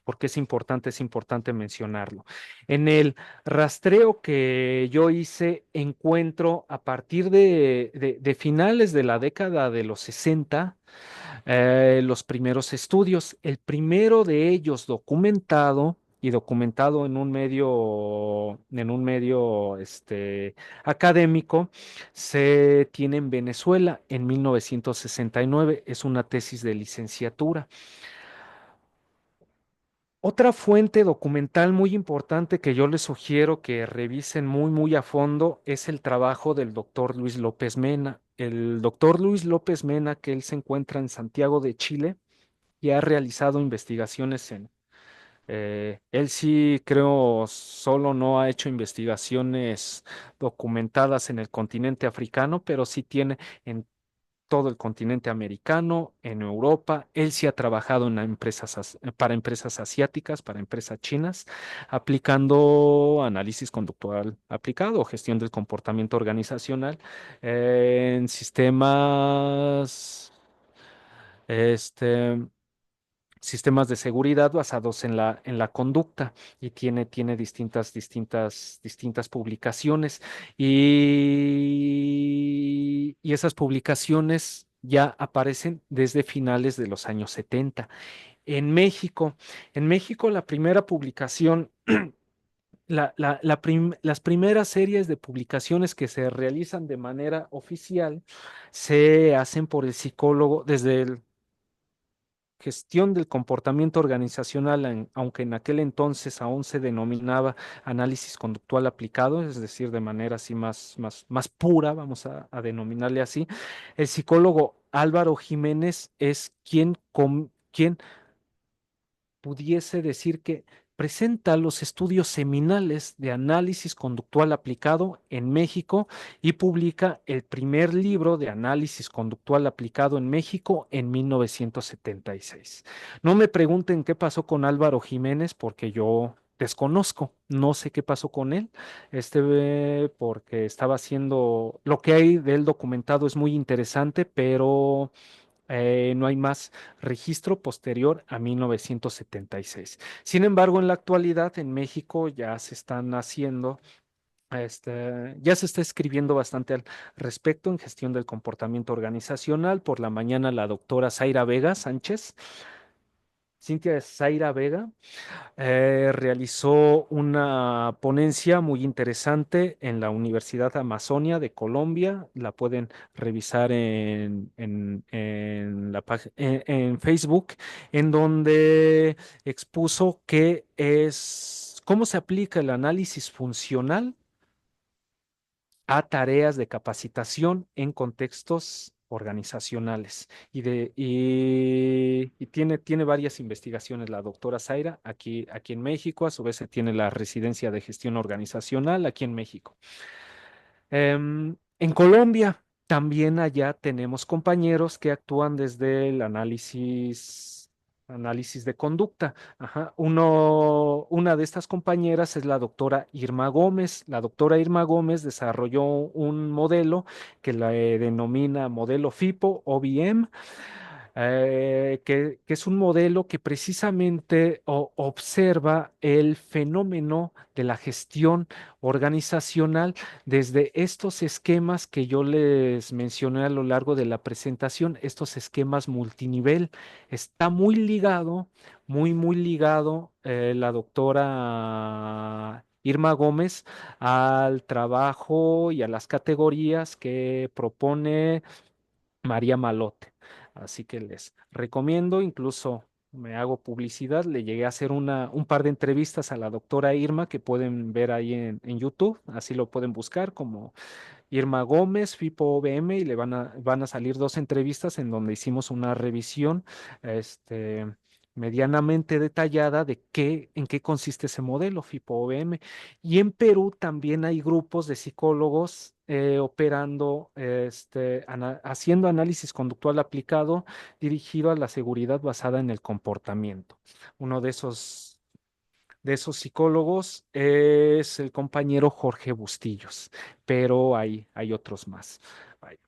Porque es importante mencionarlo. En el rastreo que yo hice, encuentro a partir de finales de la década de los 60 los primeros estudios. El primero de ellos documentado y documentado en un medio académico, se tiene en Venezuela en 1969. Es una tesis de licenciatura. Otra fuente documental muy importante que yo les sugiero que revisen muy a fondo es el trabajo del doctor Luis López Mena. El doctor Luis López Mena, que él se encuentra en Santiago de Chile y ha realizado investigaciones él sí creo solo no ha hecho investigaciones documentadas en el continente africano, pero sí tiene en todo el continente americano, en Europa. Él sí ha trabajado en para empresas asiáticas, para empresas chinas, aplicando análisis conductual aplicado o gestión del comportamiento organizacional en este, sistemas de seguridad basados en la conducta y tiene distintas publicaciones y esas publicaciones ya aparecen desde finales de los años 70. En México, en México la primera publicación, las primeras series de publicaciones que se realizan de manera oficial se hacen por el psicólogo desde el gestión del comportamiento organizacional, aunque en aquel entonces aún se denominaba análisis conductual aplicado, es decir, de manera así más pura, vamos a denominarle así, el psicólogo Álvaro Jiménez es quien pudiese decir que presenta los estudios seminales de análisis conductual aplicado en México y publica el primer libro de análisis conductual aplicado en México en 1976. No me pregunten qué pasó con Álvaro Jiménez porque yo desconozco, no sé qué pasó con él, porque estaba haciendo, lo que hay de él documentado es muy interesante, pero no hay más registro posterior a 1976. Sin embargo, en la actualidad en México ya se están haciendo, ya se está escribiendo bastante al respecto en gestión del comportamiento organizacional. Por la mañana la doctora Zaira Vega Sánchez Cintia Zaira Vega, realizó una ponencia muy interesante en la Universidad Amazonia de Colombia. La pueden revisar en en Facebook, en donde expuso cómo se aplica el análisis funcional a tareas de capacitación en contextos organizacionales. Y tiene varias investigaciones la doctora Zaira aquí en México. A su vez se tiene la residencia de gestión organizacional aquí en México. En Colombia también allá tenemos compañeros que actúan desde el análisis de conducta. Ajá. Una de estas compañeras es la doctora Irma Gómez. La doctora Irma Gómez desarrolló un modelo que la denomina modelo FIPO o BM, que es un modelo que precisamente observa el fenómeno de la gestión organizacional desde estos esquemas que yo les mencioné a lo largo de la presentación, estos esquemas multinivel. Está muy ligado, muy ligado, la doctora Irma Gómez, al trabajo y a las categorías que propone María Malote. Así que les recomiendo, incluso me hago publicidad, le llegué a hacer un par de entrevistas a la doctora Irma que pueden ver ahí en YouTube, así lo pueden buscar como Irma Gómez, FIPO OBM, y van a salir dos entrevistas en donde hicimos una revisión, este, medianamente detallada de en qué consiste ese modelo FIPO OBM. Y en Perú también hay grupos de psicólogos operando, haciendo análisis conductual aplicado dirigido a la seguridad basada en el comportamiento. Uno de esos psicólogos es el compañero Jorge Bustillos, pero hay otros más. Vaya,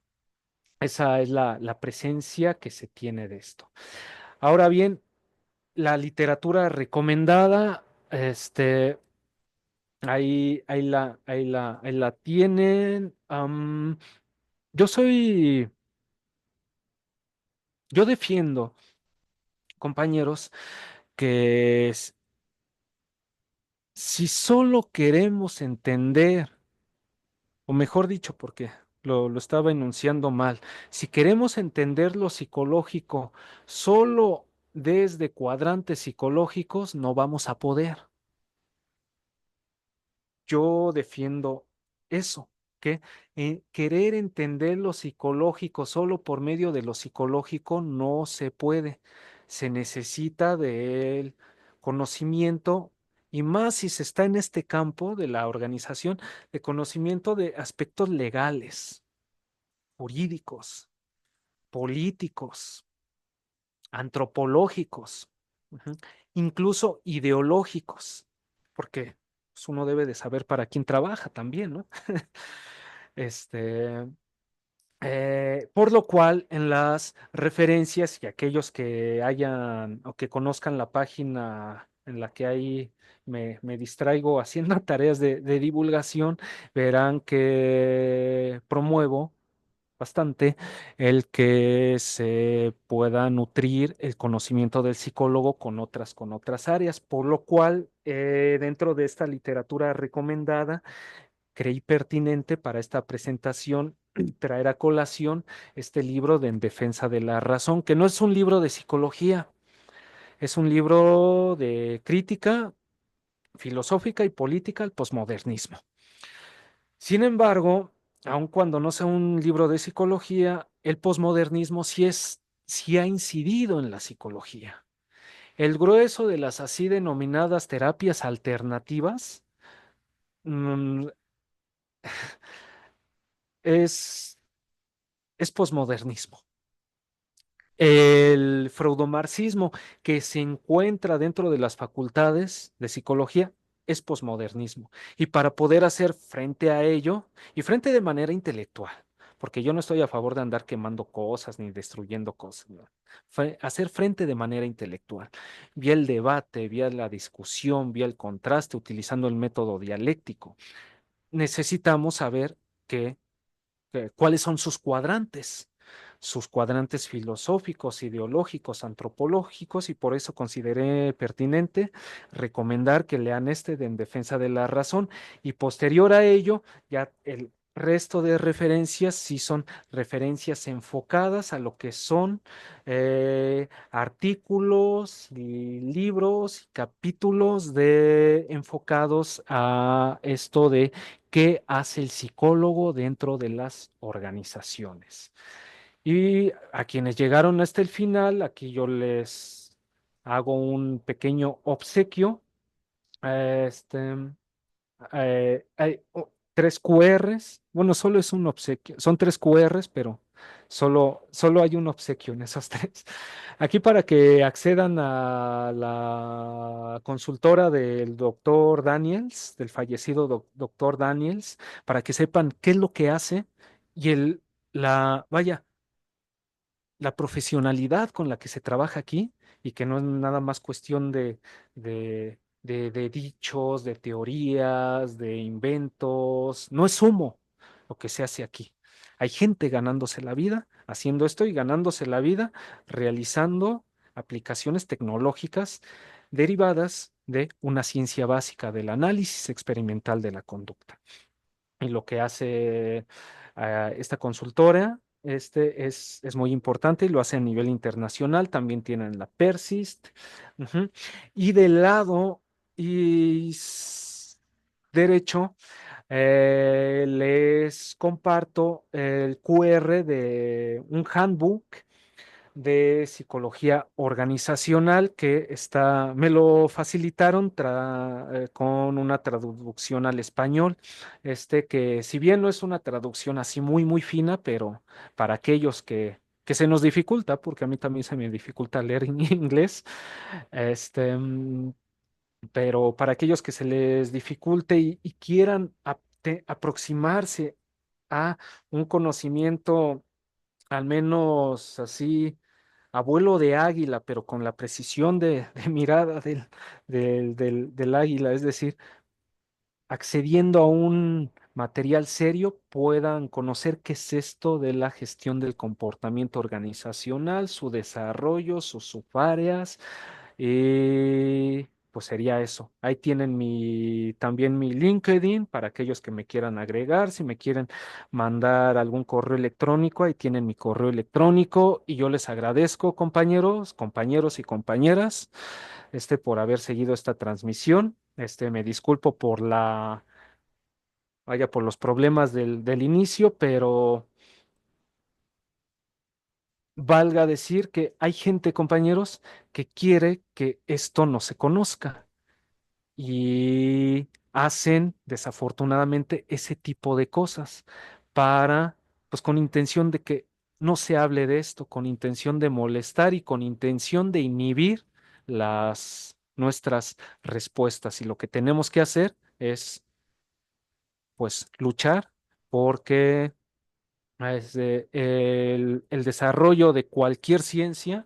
esa es la presencia que se tiene de esto. Ahora bien, la literatura recomendada, ahí la tienen. Yo soy, yo defiendo, compañeros, que si solo queremos entender, o mejor dicho, porque lo estaba enunciando mal, si queremos entender lo psicológico solo desde cuadrantes psicológicos, no vamos a poder. Yo defiendo eso, que querer entender lo psicológico solo por medio de lo psicológico no se puede. Se necesita del conocimiento, y más si se está en este campo de la organización, de conocimiento de aspectos legales, jurídicos, políticos, antropológicos, ujú, incluso ideológicos, porque pues, uno debe de saber para quién trabaja también, ¿no? Este, por lo cual, en las referencias y aquellos que hayan o que conozcan la página en la que ahí me distraigo haciendo tareas de divulgación, verán que promuevo bastante el que se pueda nutrir el conocimiento del psicólogo con otras áreas, por lo cual dentro de esta literatura recomendada creí pertinente para esta presentación traer a colación este libro de En Defensa de la Razón, que no es un libro de psicología, es un libro de crítica filosófica y política al posmodernismo. Sin embargo, aun cuando no sea un libro de psicología, el posmodernismo sí ha incidido en la psicología. El grueso de las así denominadas terapias alternativas mm, es, es posmodernismo. El freudomarxismo que se encuentra dentro de las facultades de psicología es posmodernismo. Y para poder hacer frente a ello, y frente de manera intelectual, porque yo no estoy a favor de andar quemando cosas ni destruyendo cosas, ¿no? Hacer frente de manera intelectual, vía el debate, vía la discusión, vía el contraste, utilizando el método dialéctico. Necesitamos saber cuáles son sus cuadrantes. sus cuadrantes filosóficos, ideológicos, antropológicos, y por eso consideré pertinente recomendar que lean este de En Defensa de la Razón, y posterior a ello, ya el resto de referencias sí son referencias enfocadas a lo que son artículos y libros y capítulos enfocados a esto de qué hace el psicólogo dentro de las organizaciones. Y a quienes llegaron hasta el final, aquí yo les hago un pequeño obsequio. Este, hay tres QRs. Bueno, solo es un obsequio. Son tres QRs, pero solo hay un obsequio en esos tres. Aquí para que accedan a la consultora del doctor Daniels, del fallecido doctor Daniels, para que sepan qué es lo que hace y vaya, la profesionalidad con la que se trabaja aquí, y que no es nada más cuestión de dichos, de teorías, de inventos. No es humo lo que se hace aquí. Hay gente ganándose la vida haciendo esto y ganándose la vida realizando aplicaciones tecnológicas derivadas de una ciencia básica del análisis experimental de la conducta. Y lo que hace esta consultora es muy importante, y lo hace a nivel internacional. También tienen la Persist. Ujú. Y del lado derecho, les comparto el QR de un handbook de psicología organizacional que me lo facilitaron con una traducción al español, que si bien no es una traducción así muy, muy fina, pero para aquellos que se nos dificulta, porque a mí también se me dificulta leer en inglés, este, mm, pero para aquellos que se les dificulte y quieran aproximarse a un conocimiento al menos así, abuelo de águila, pero con la precisión de mirada del águila, es decir, accediendo a un material serio, puedan conocer qué es esto de la gestión del comportamiento organizacional, su desarrollo, sus subáreas, y pues sería eso. Ahí tienen también mi LinkedIn para aquellos que me quieran agregar. Si me quieren mandar algún correo electrónico, ahí tienen mi correo electrónico. Y yo les agradezco, compañeros y compañeras, por haber seguido esta transmisión. Me disculpo por los problemas del inicio, pero valga decir que hay gente, compañeros, que quiere que esto no se conozca, y hacen desafortunadamente ese tipo de cosas pues con intención de que no se hable de esto, con intención de molestar y con intención de inhibir nuestras respuestas. Y lo que tenemos que hacer es, pues, luchar porque el desarrollo de cualquier ciencia,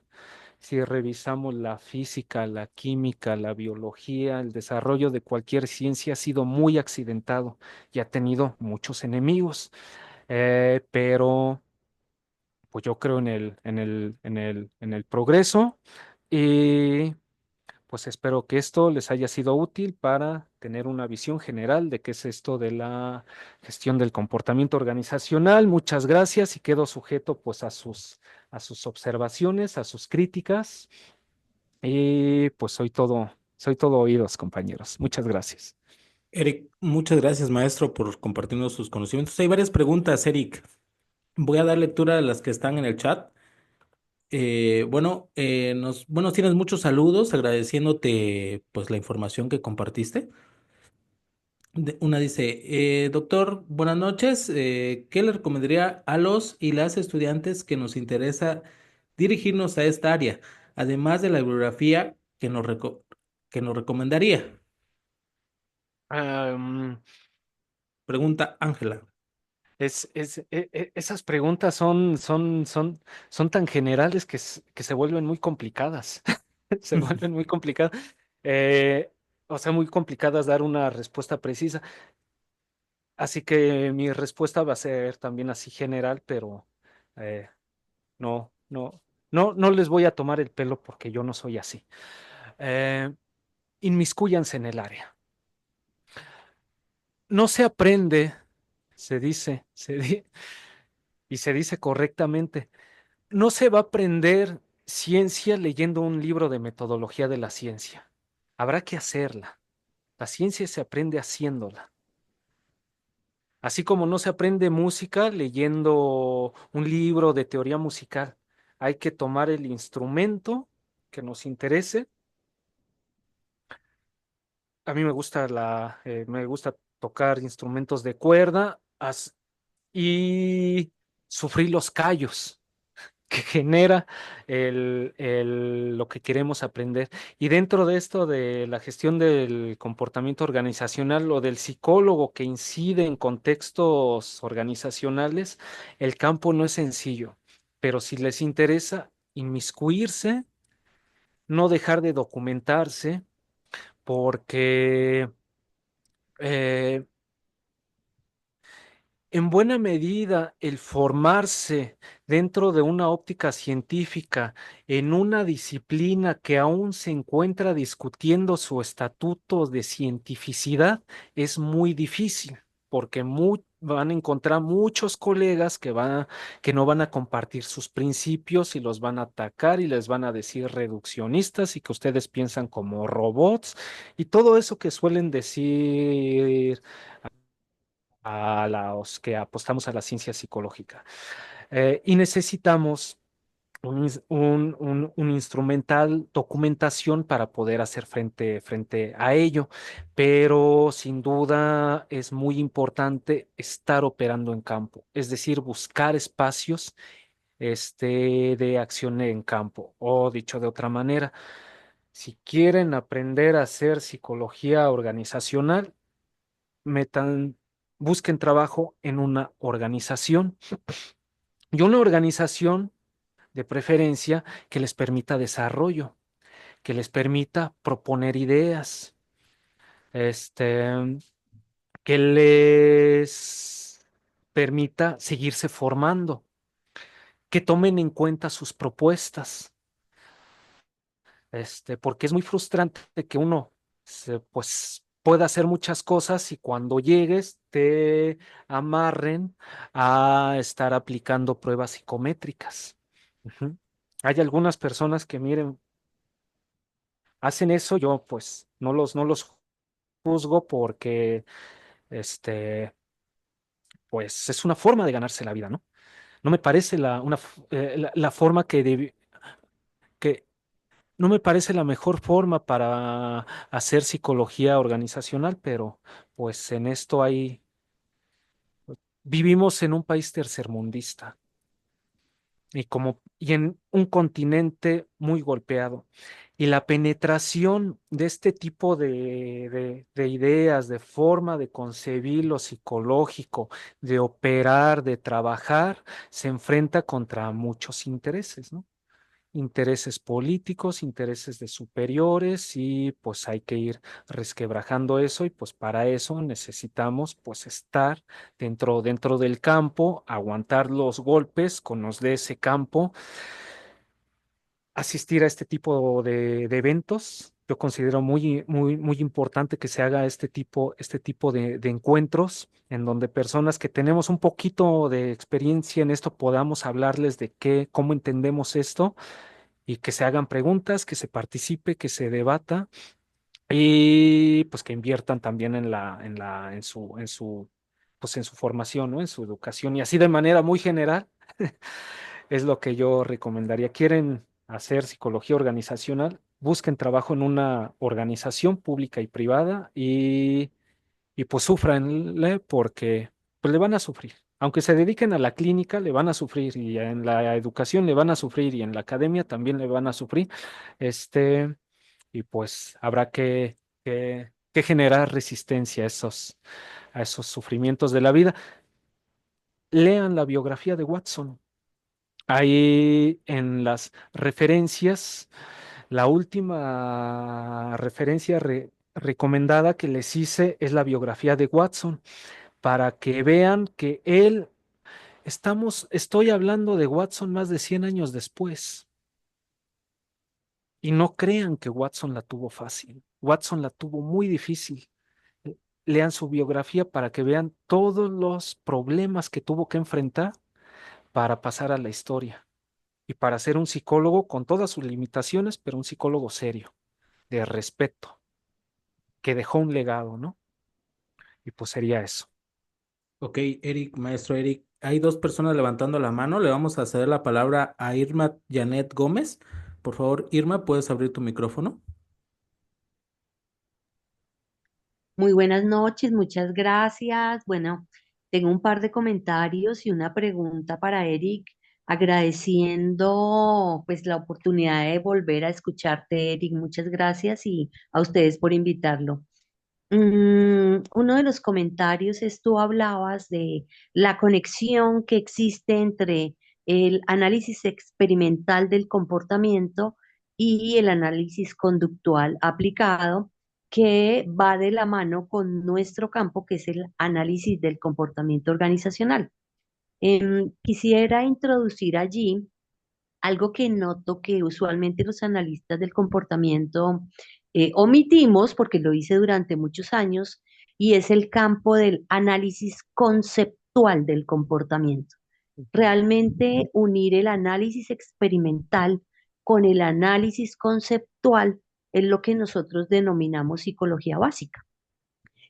si revisamos la física, la química, la biología, el desarrollo de cualquier ciencia ha sido muy accidentado y ha tenido muchos enemigos. Pero pues yo creo en el progreso, y pues espero que esto les haya sido útil para tener una visión general de qué es esto de la gestión del comportamiento organizacional. Muchas gracias, y quedo sujeto pues a sus observaciones, a sus críticas, y pues soy todo oídos, compañeros. Muchas gracias. Eric, muchas gracias, maestro, por compartirnos sus conocimientos. Hay varias preguntas, Eric. Voy a dar lectura a las que están en el chat. Bueno, tienes muchos saludos agradeciéndote pues la información que compartiste. Una dice, doctor, buenas noches. ¿Qué le recomendaría a los y las estudiantes que nos interesa dirigirnos a esta área, además de la bibliografía que nos recomendaría? Am, Pregunta Ángela. Esas preguntas son tan generales que se vuelven muy complicadas. Se vuelven muy complicadas. eh, o sea, muy complicadas dar una respuesta precisa. Así que mi respuesta va a ser también así general, pero eh, no, no, no les voy a tomar el pelo porque yo no soy así. Eh, Inmiscúyanse en el área. No se aprende, se dice, y se dice correctamente, no se va a aprender ciencia leyendo un libro de metodología de la ciencia. Habrá que hacerla. La ciencia se aprende haciéndola. Así como no se aprende música leyendo un libro de teoría musical. Hay que tomar el instrumento que nos interese. A mí me gusta tocar instrumentos de cuerda y sufrir los callos que genera lo que queremos aprender. Y dentro de esto de la gestión del comportamiento organizacional o del psicólogo que incide en contextos organizacionales, el campo no es sencillo, pero si les interesa inmiscuirse, no dejar de documentarse, porque eh, en buena medida, el formarse dentro de una óptica científica en una disciplina que aún se encuentra discutiendo su estatuto de cientificidad es muy difícil, porque van a encontrar muchos colegas que no van a compartir sus principios y los van a atacar y les van a decir reduccionistas y que ustedes piensan como robots y todo eso que suelen decir a los que apostamos a la ciencia psicológica. Y necesitamos un instrumental documentación para poder hacer frente a ello, pero sin duda es muy importante estar operando en campo, es decir, buscar espacios de acción en campo, o dicho de otra manera. Si quieren aprender a hacer psicología organizacional, metan, busquen trabajo en una organización y una organización de preferencia que les permita desarrollo, que les permita proponer ideas, este, que les permita seguirse formando, que tomen en cuenta sus propuestas, porque es muy frustrante que uno pues pueda hacer muchas cosas y cuando llegues te amarren a estar aplicando pruebas psicométricas. Ujú. Hay algunas personas que, miren, hacen eso, yo pues no los juzgo porque pues es una forma de ganarse la vida, ¿no? No me parece la forma que no me parece la mejor forma para hacer psicología organizacional, pero pues en esto vivimos en un país tercermundista y en un continente muy golpeado. Y la penetración de este tipo de ideas, de forma de concebir lo psicológico, de operar, de trabajar, se enfrenta contra muchos intereses, ¿no? Intereses políticos, intereses de superiores y pues hay que ir resquebrajando eso y pues para eso necesitamos pues estar dentro del campo, aguantar los golpes con los de ese campo, asistir a este tipo de eventos. Yo considero muy importante que se haga este tipo de encuentros en donde personas que tenemos un poquito de experiencia en esto podamos hablarles de cómo entendemos esto y que se hagan preguntas, que se participe, que se debata y pues que inviertan también pues en su formación, ¿no? En su educación y así de manera muy general es lo que yo recomendaría. ¿Quieren hacer psicología organizacional? Busquen trabajo en una organización pública y privada y pues sufranle porque pues le van a sufrir. Aunque se dediquen a la clínica, le van a sufrir y en la educación le van a sufrir y en la academia también le van a sufrir. Este, y pues habrá que generar resistencia a esos sufrimientos de la vida. Lean la biografía de Watson. Ahí en las referencias, la última referencia recomendada que les hice es la biografía de Watson para que vean que él Estoy hablando de Watson más de 100 años después. Y no crean que Watson la tuvo fácil. Watson la tuvo muy difícil. Lean su biografía para que vean todos los problemas que tuvo que enfrentar para pasar a la historia y para ser un psicólogo con todas sus limitaciones, pero un psicólogo serio, de respeto, que dejó un legado, ¿no? Y pues sería eso. Ok, Eric, maestro Eric, hay dos personas levantando la mano. Le vamos a ceder la palabra a Irma Janet Gómez. Por favor, Irma, ¿puedes abrir tu micrófono? Muy buenas noches, muchas gracias. Bueno, tengo un par de comentarios y una pregunta para Eric, agradeciendo pues la oportunidad de volver a escucharte, Eric. Muchas gracias y a ustedes por invitarlo. Uno de los comentarios es tú hablabas de la conexión que existe entre el análisis experimental del comportamiento y el análisis conductual aplicado, que va de la mano con nuestro campo, que es el análisis del comportamiento organizacional. Quisiera introducir allí algo que noto que usualmente los analistas del comportamiento omitimos, porque lo hice durante muchos años, y es el campo del análisis conceptual del comportamiento. Ujú. Realmente unir el análisis experimental con el análisis conceptual es lo que nosotros denominamos psicología básica.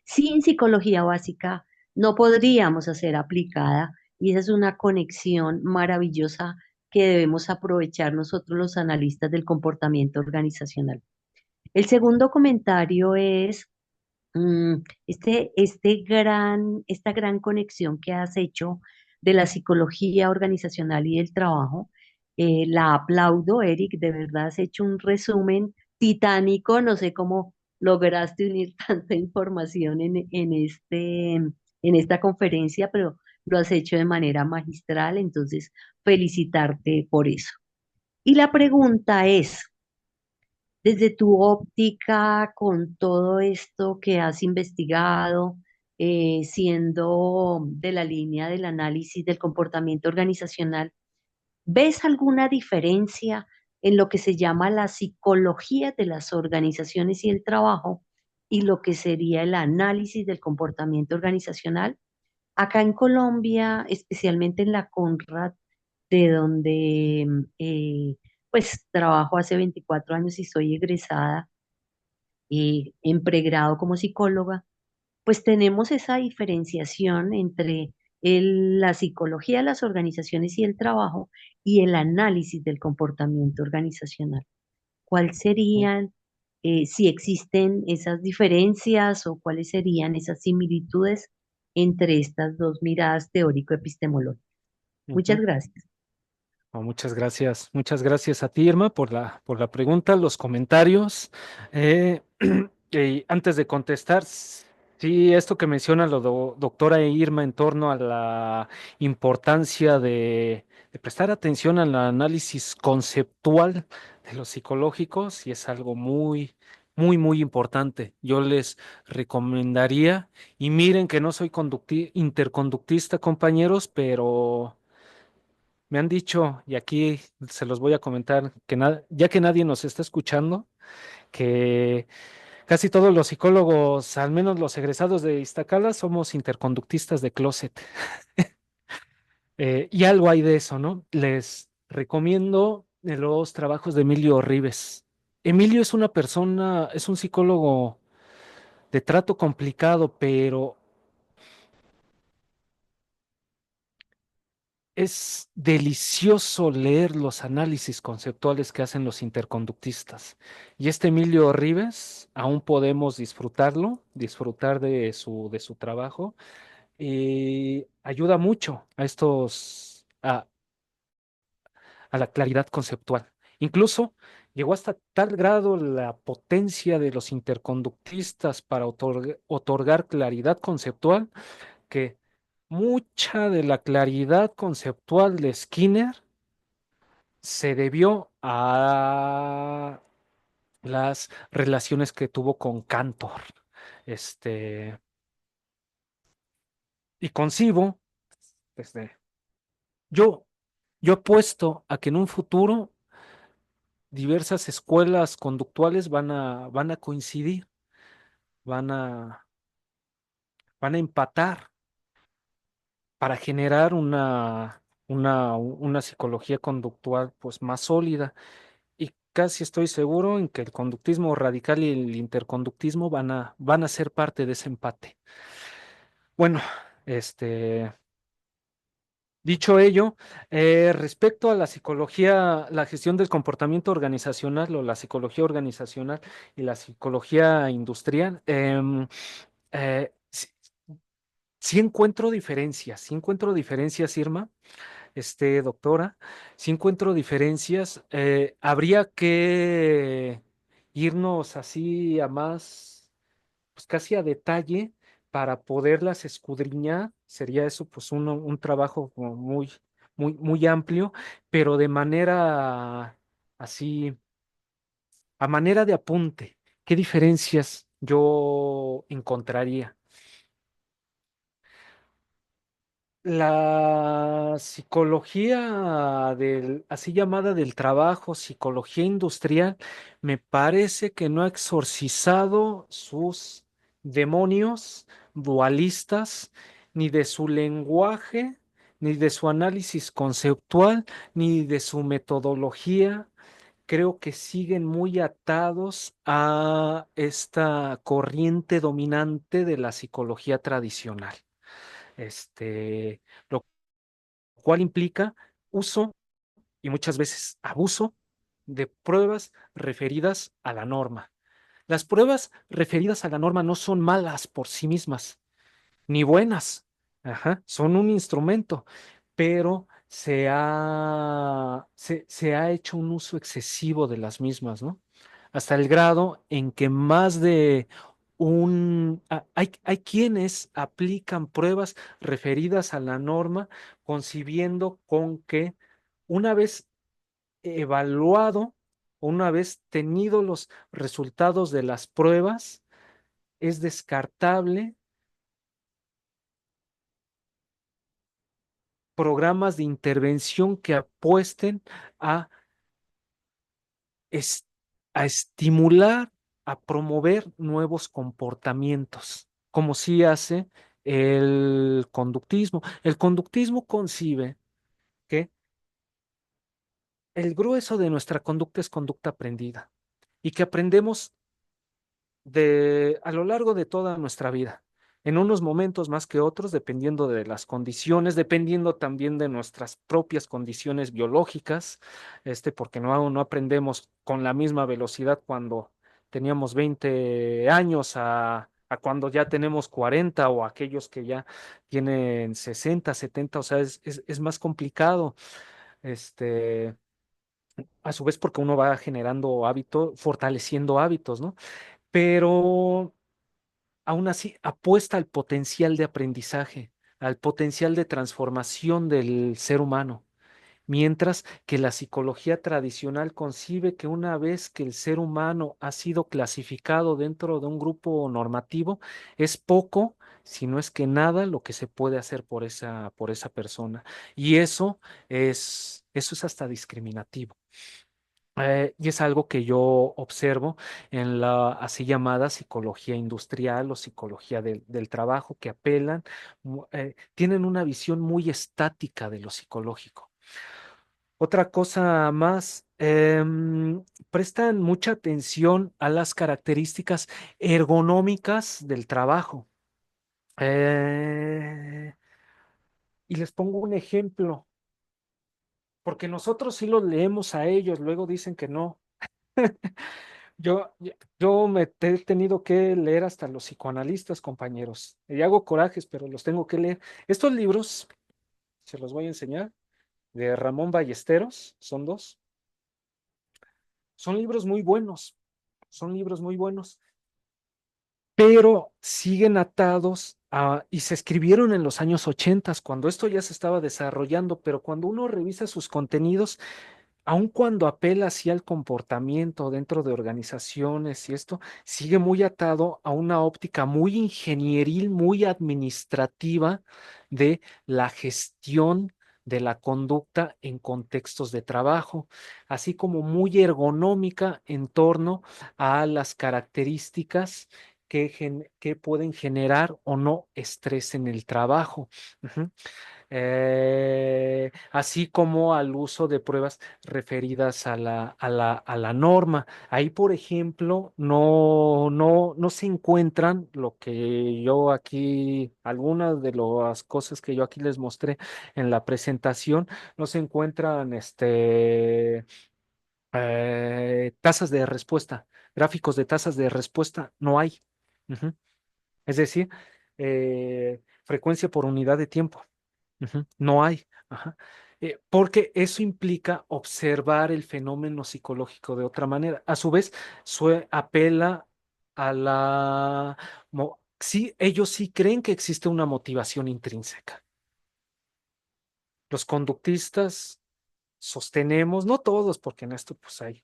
Sin psicología básica no podríamos hacer aplicada, y esa es una conexión maravillosa que debemos aprovechar nosotros los analistas del comportamiento organizacional. El segundo comentario es esta gran conexión que has hecho de la psicología organizacional y del trabajo. La aplaudo, Eric, de verdad has hecho un resumen titánico. No sé cómo lograste unir tanta información en esta conferencia, pero lo has hecho de manera magistral, entonces felicitarte por eso. Y la pregunta es, desde tu óptica, con todo esto que has investigado, siendo de la línea del análisis del comportamiento organizacional, ¿ves alguna diferencia en lo que se llama la psicología de las organizaciones y el trabajo y lo que sería el análisis del comportamiento organizacional? Acá en Colombia, especialmente en la Conrad, de donde pues trabajo hace 24 años y soy egresada en pregrado como psicóloga, pues tenemos esa diferenciación entre la psicología de las organizaciones y el trabajo y el análisis del comportamiento organizacional. ¿Cuáles serían, si existen esas diferencias o cuáles serían esas similitudes entre estas dos miradas teórico-epistemológicas? Muchas Ujú. gracias. Oh, muchas gracias a ti, Irma, por la pregunta, los comentarios. Eh, y antes de contestar, sí, esto que menciona la doctora Irma en torno a la importancia de prestar atención al análisis conceptual de los psicológicos, y es algo muy importante. Yo les recomendaría, y miren que no soy interconductista, compañeros, pero me han dicho, y aquí se los voy a comentar, que ya que nadie nos está escuchando, que casi todos los psicólogos, al menos los egresados de Iztacala, somos interconductistas de closet. Y algo hay de eso, ¿no? Les recomiendo los trabajos de Emilio Rives. Emilio es una persona, es un psicólogo de trato complicado, pero es delicioso leer los análisis conceptuales que hacen los interconductistas. Y este Emilio Rives, aún podemos disfrutar de su trabajo, y ayuda mucho a la claridad conceptual. Incluso llegó hasta tal grado la potencia de los interconductistas para otorgar claridad conceptual, que mucha de la claridad conceptual de Skinner se debió a las relaciones que tuvo con Cantor. Este, y concibo, desde Yo, yo apuesto a que en un futuro diversas escuelas conductuales van a coincidir, van a, van a empatar para generar una psicología conductual pues más sólida. Y casi estoy seguro en que el conductismo radical y el interconductismo van a ser parte de ese empate. Bueno, este, dicho ello, respecto a la psicología, la gestión del comportamiento organizacional o la psicología organizacional y la psicología industrial, sí, sí encuentro diferencias, Irma, doctora, sí encuentro diferencias. Habría que irnos así a más, pues casi a detalle para poderlas escudriñar. Sería eso, pues un trabajo como muy amplio, pero de manera así, a manera de apunte. ¿Qué diferencias yo encontraría? La psicología así llamada del trabajo, psicología industrial, me parece que no ha exorcizado sus demonios dualistas, ni de su lenguaje, ni de su análisis conceptual, ni de su metodología. Creo que siguen muy atados a esta corriente dominante de la psicología tradicional. Lo cual implica uso y muchas veces abuso de pruebas referidas a la norma. Las pruebas referidas a la norma no son malas por sí mismas, ni buenas. Ajá, son un instrumento, pero se ha hecho un uso excesivo de las mismas, ¿no? Hasta el grado en que más de hay quienes aplican pruebas referidas a la norma, concibiendo con que una vez evaluado, una vez tenido los resultados de las pruebas, es descartable programas de intervención que apuesten a, es- a estimular, a promover nuevos comportamientos, como sí hace el conductismo. El conductismo concibe que el grueso de nuestra conducta es conducta aprendida y que aprendemos a lo largo de toda nuestra vida, en unos momentos más que otros, dependiendo de las condiciones, dependiendo también de nuestras propias condiciones biológicas, porque no aprendemos con la misma velocidad cuando teníamos 20 años a cuando ya tenemos 40 o aquellos que ya tienen 60 70, o sea, es más complicado. Este, a su vez porque uno va generando hábitos, fortaleciendo hábitos, ¿no? Pero aún así apuesta al potencial de aprendizaje, al potencial de transformación del ser humano, mientras que la psicología tradicional concibe que una vez que el ser humano ha sido clasificado dentro de un grupo normativo, es poco, si no es que nada, lo que se puede hacer por esa persona. Y eso es hasta discriminativo. Y es algo que yo observo en la así llamada psicología industrial o psicología del trabajo, que apelan, tienen una visión muy estática de lo psicológico. Otra cosa más, prestan mucha atención a las características ergonómicas del trabajo. Eh, y les pongo un ejemplo, porque nosotros sí los leemos a ellos, luego dicen que no. Yo me he tenido que leer hasta los psicoanalistas, compañeros. Y hago corajes, pero los tengo que leer. Estos libros, se los voy a enseñar, de Ramón Ballesteros, son dos. Son libros muy buenos, son libros muy buenos, pero siguen atados y se escribieron en los años 80, cuando esto ya se estaba desarrollando, pero cuando uno revisa sus contenidos, aun cuando apela así al comportamiento dentro de organizaciones y esto, sigue muy atado a una óptica muy ingenieril, muy administrativa de la gestión de la conducta en contextos de trabajo, así como muy ergonómica en torno a las características que pueden generar o no estrés en el trabajo. Ujú. Así como al uso de pruebas referidas a la norma. Ahí, por ejemplo, no se encuentran lo que yo aquí, algunas de las cosas que yo aquí les mostré en la presentación, no se encuentran tasas de respuesta, gráficos de tasas de respuesta, no hay. Ujú. Es decir, frecuencia por unidad de tiempo. Ujú, no hay. Ajá. Porque eso implica observar el fenómeno psicológico de otra manera. A su vez, apela a sí, ellos sí creen que existe una motivación intrínseca. Los conductistas sostenemos, no todos, porque en esto pues hay,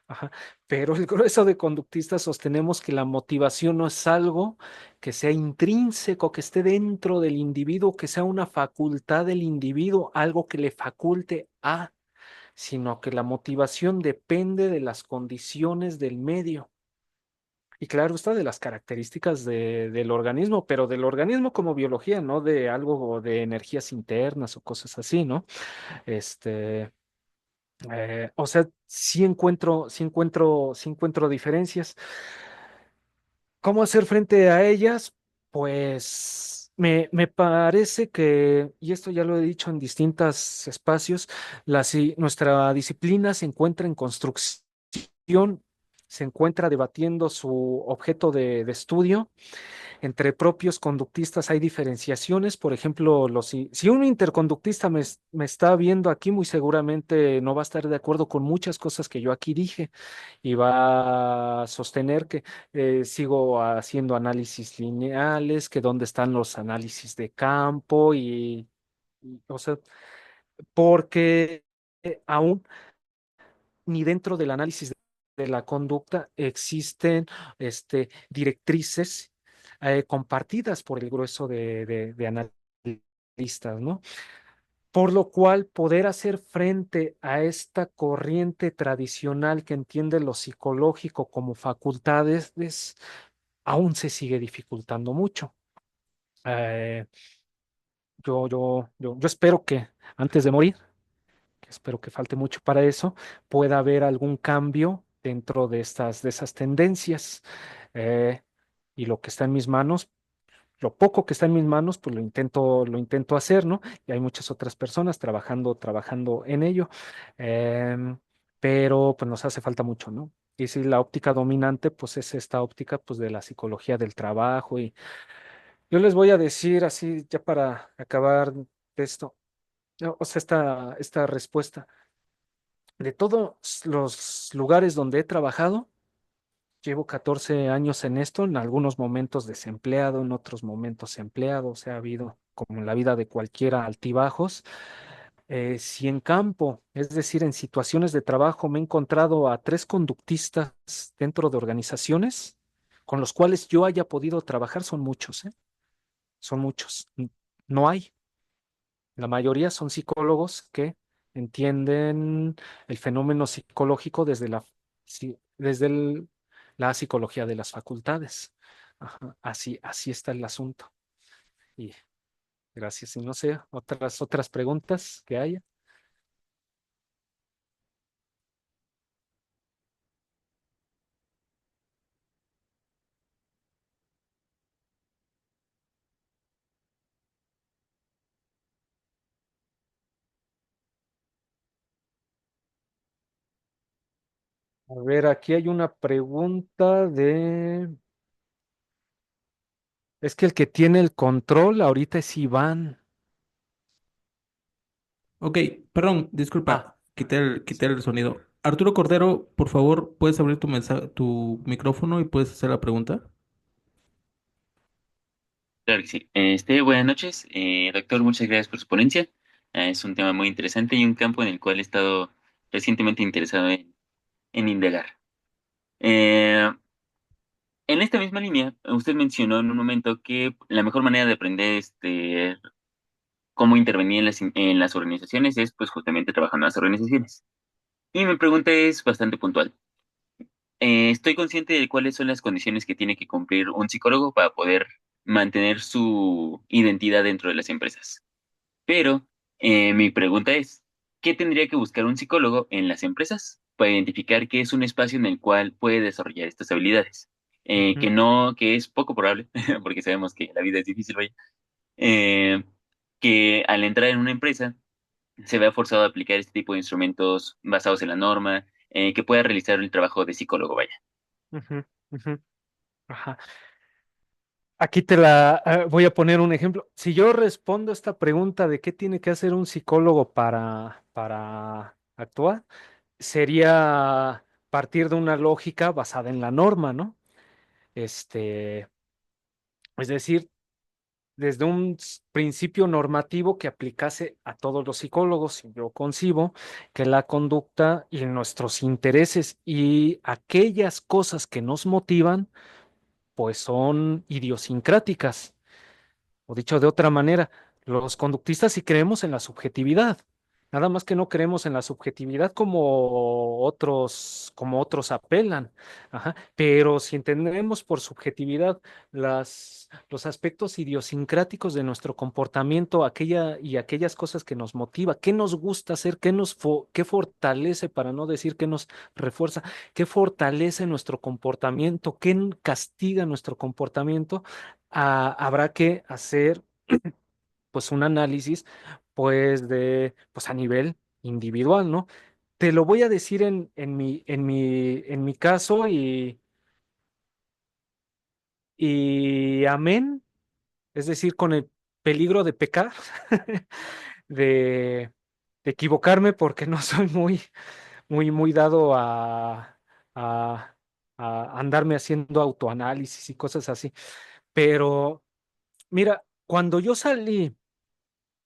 ajá, pero el grueso de conductistas sostenemos que la motivación no es algo que sea intrínseco, que esté dentro del individuo, que sea una facultad del individuo, algo que le faculte a, sino que la motivación depende de las condiciones del medio. Y claro, está de las características del organismo, pero del organismo como biología, no de algo de energías internas o cosas así, ¿no? Este, o sea, sí encuentro diferencias. ¿Cómo hacer frente a ellas? Pues me parece que, y esto ya lo he dicho en distintos espacios, nuestra disciplina se encuentra en construcción, se encuentra debatiendo su objeto de estudio. Entre propios conductistas hay diferenciaciones. Por ejemplo, si un interconductista me está viendo aquí, muy seguramente no va a estar de acuerdo con muchas cosas que yo aquí dije y va a sostener que sigo haciendo análisis lineales, que dónde están los análisis de campo o sea, porque aún ni dentro del análisis de la conducta existen directrices compartidas por el grueso de analistas, ¿no? Por lo cual, poder hacer frente a esta corriente tradicional que entiende lo psicológico como facultades aún se sigue dificultando mucho. Eh, yo espero que antes de morir, que espero que falte mucho para eso, pueda haber algún cambio dentro de esas tendencias. Eh, y lo que está en mis manos, lo poco que está en mis manos, pues lo intento hacer, ¿no? Y hay muchas otras personas trabajando en ello. Em, pero pues nos hace falta mucho, ¿no? Y si la óptica dominante, pues es esta óptica, pues de la psicología del trabajo. Y yo les voy a decir así, ya para acabar de esto, no, o sea, esta respuesta. De todos los lugares donde he trabajado, llevo 14 años en esto, en algunos momentos desempleado, en otros momentos empleado, o sea, ha habido, como en la vida de cualquiera, altibajos. Si en campo, es decir, en situaciones de trabajo, me he encontrado a tres conductistas dentro de organizaciones con los cuales yo haya podido trabajar, son muchos, ¿eh? Son muchos. No hay. La mayoría son psicólogos que entienden el fenómeno psicológico desde la psicología de las facultades. Ajá, así está el asunto. Y gracias. Y no sé, otras preguntas que haya. A ver, aquí hay una pregunta Es que el que tiene el control ahorita es Iván. Ok, perdón, Ah, disculpa, quité el sonido. Arturo Cordero, por favor, ¿puedes abrir tu micrófono y puedes hacer la pregunta? Claro que sí. Buenas noches, doctor, muchas gracias por su ponencia. Es un tema muy interesante y un campo en el cual he estado recientemente interesado en indagar. Eh, en esta misma línea, usted mencionó en un momento que la mejor manera de aprender cómo intervenir en las organizaciones es pues justamente trabajando en las organizaciones. Y mi pregunta es bastante puntual. Estoy consciente de cuáles son las condiciones que tiene que cumplir un psicólogo para poder mantener su identidad dentro de las empresas. Pero mi pregunta es, ¿qué tendría que buscar un psicólogo en las empresas para identificar que es un espacio en el cual puede desarrollar estas habilidades? Ujú. Que no, que es poco probable, porque sabemos que la vida es difícil, vaya, eh, que al entrar en una empresa se vea forzado a aplicar este tipo de instrumentos basados en la norma, que pueda realizar el trabajo de psicólogo, vaya. Ujú, ujú. Ajá. Aquí te la voy a poner un ejemplo. Si yo respondo esta pregunta de qué tiene que hacer un psicólogo para actuar, sería partir de una lógica basada en la norma, ¿no? Este, es decir, desde un principio normativo que aplicase a todos los psicólogos. Y yo concibo que la conducta y nuestros intereses y aquellas cosas que nos motivan, pues son idiosincráticas. O dicho de otra manera, los conductistas sí creemos en la subjetividad. Nada más que no creemos en la subjetividad como otros apelan. Ajá. Pero si entendemos por subjetividad los aspectos idiosincráticos de nuestro comportamiento, aquellas cosas que nos motiva, qué nos gusta hacer, qué fortalece, para no decir qué nos refuerza, qué fortalece nuestro comportamiento, qué castiga nuestro comportamiento, habrá que hacer pues un análisis pues a nivel individual, ¿no? Te lo voy a decir en mi caso y amén, es decir, con el peligro de pecar, de, de equivocarme porque no soy muy dado a, a andarme haciendo autoanálisis y cosas así. Pero mira, cuando yo salí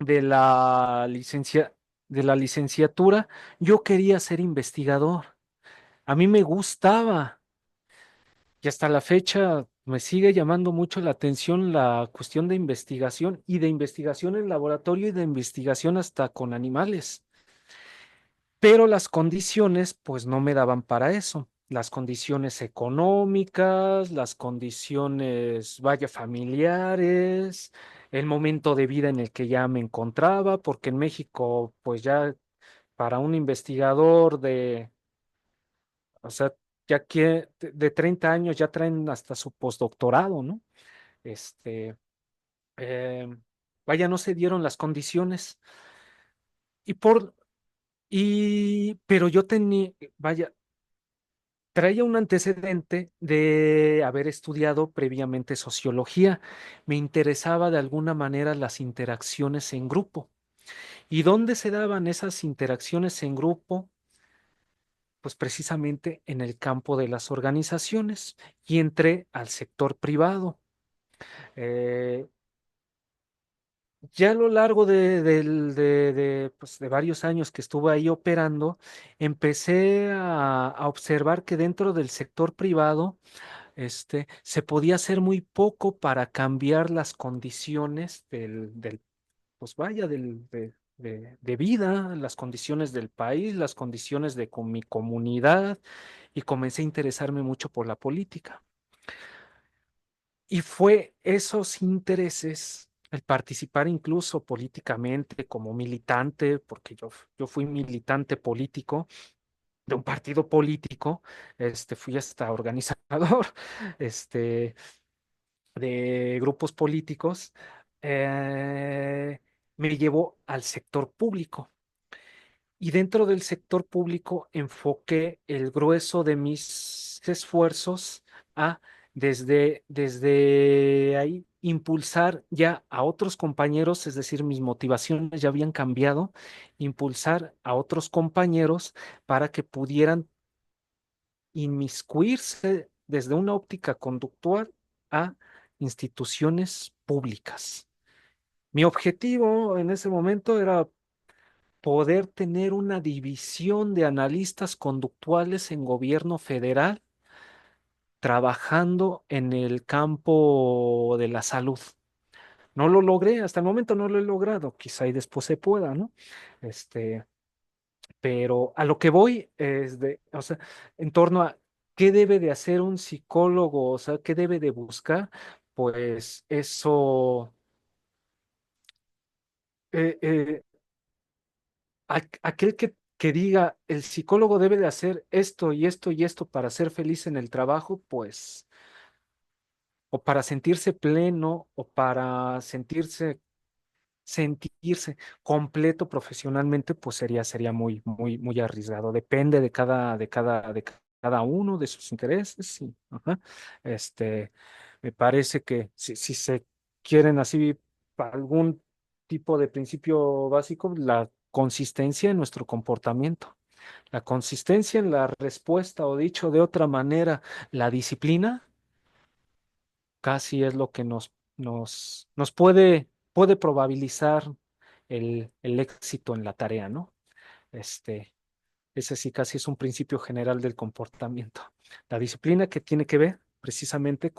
de la de la licenciatura, yo quería ser investigador. A mí me gustaba y hasta la fecha me sigue llamando mucho la atención la cuestión de investigación y de investigación en laboratorio y de investigación hasta con animales. Pero las condiciones, pues no me daban para eso. Las condiciones económicas, las condiciones, vaya, familiares, el momento de vida en el que ya me encontraba, porque en México, pues ya para un investigador o sea, ya que de 30 años ya traen hasta su postdoctorado, ¿no? Este, eh, vaya, no se dieron las condiciones. Y pero yo tenía, vaya, traía un antecedente de haber estudiado previamente sociología. Me interesaba de alguna manera las interacciones en grupo. ¿Y dónde se daban esas interacciones en grupo? Pues precisamente en el campo de las organizaciones y entré al sector privado. Eh, ya a lo largo pues, de varios años que estuve ahí operando, empecé a observar que dentro del sector privado, se podía hacer muy poco para cambiar las condiciones pues vaya, de vida, las condiciones del país, las condiciones de mi comunidad, y comencé a interesarme mucho por la política. Y fue esos intereses, el participar incluso políticamente como militante, porque yo fui militante político de un partido político, fui hasta organizador, este, de grupos políticos, eh, me llevó al sector público. Y dentro del sector público enfoqué el grueso de mis esfuerzos a, desde ahí, impulsar ya a otros compañeros, es decir, mis motivaciones ya habían cambiado, impulsar a otros compañeros para que pudieran inmiscuirse desde una óptica conductual a instituciones públicas. Mi objetivo en ese momento era poder tener una división de analistas conductuales en gobierno federal trabajando en el campo de la salud. No lo logré, hasta el momento no lo he logrado, quizá y después se pueda, ¿no? Este, pero a lo que voy es o sea, en torno a qué debe de hacer un psicólogo, o sea, qué debe de buscar, pues eso, eh, eh, aquel que diga, el psicólogo debe de hacer esto y esto y esto para ser feliz en el trabajo, pues, o para sentirse pleno, o para sentirse completo profesionalmente, pues sería muy, muy, muy arriesgado. Depende de cada uno, de sus intereses. Sí, ajá. Este, me parece que si se quieren así algún tipo de principio básico, la consistencia en nuestro comportamiento, la consistencia en la respuesta, o dicho de otra manera, la disciplina casi es lo que nos puede probabilizar el éxito en la tarea, ¿no? Este, ese sí casi es un principio general del comportamiento. La disciplina que tiene que ver precisamente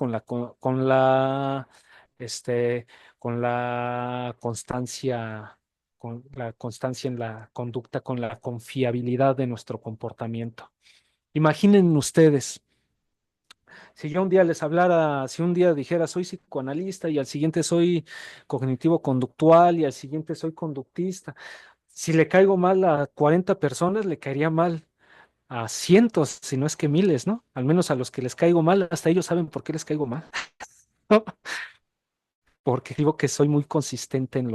este, con la constancia en la conducta, con la confiabilidad de nuestro comportamiento. Imaginen ustedes, si yo un día les hablara, si un día dijera soy psicoanalista y al siguiente soy cognitivo-conductual y al siguiente soy conductista, si le caigo mal a 40 personas, le caería mal a cientos, si no es que miles, ¿no? Al menos a los que les caigo mal, hasta ellos saben por qué les caigo mal, ¿no? Porque digo que soy muy consistente en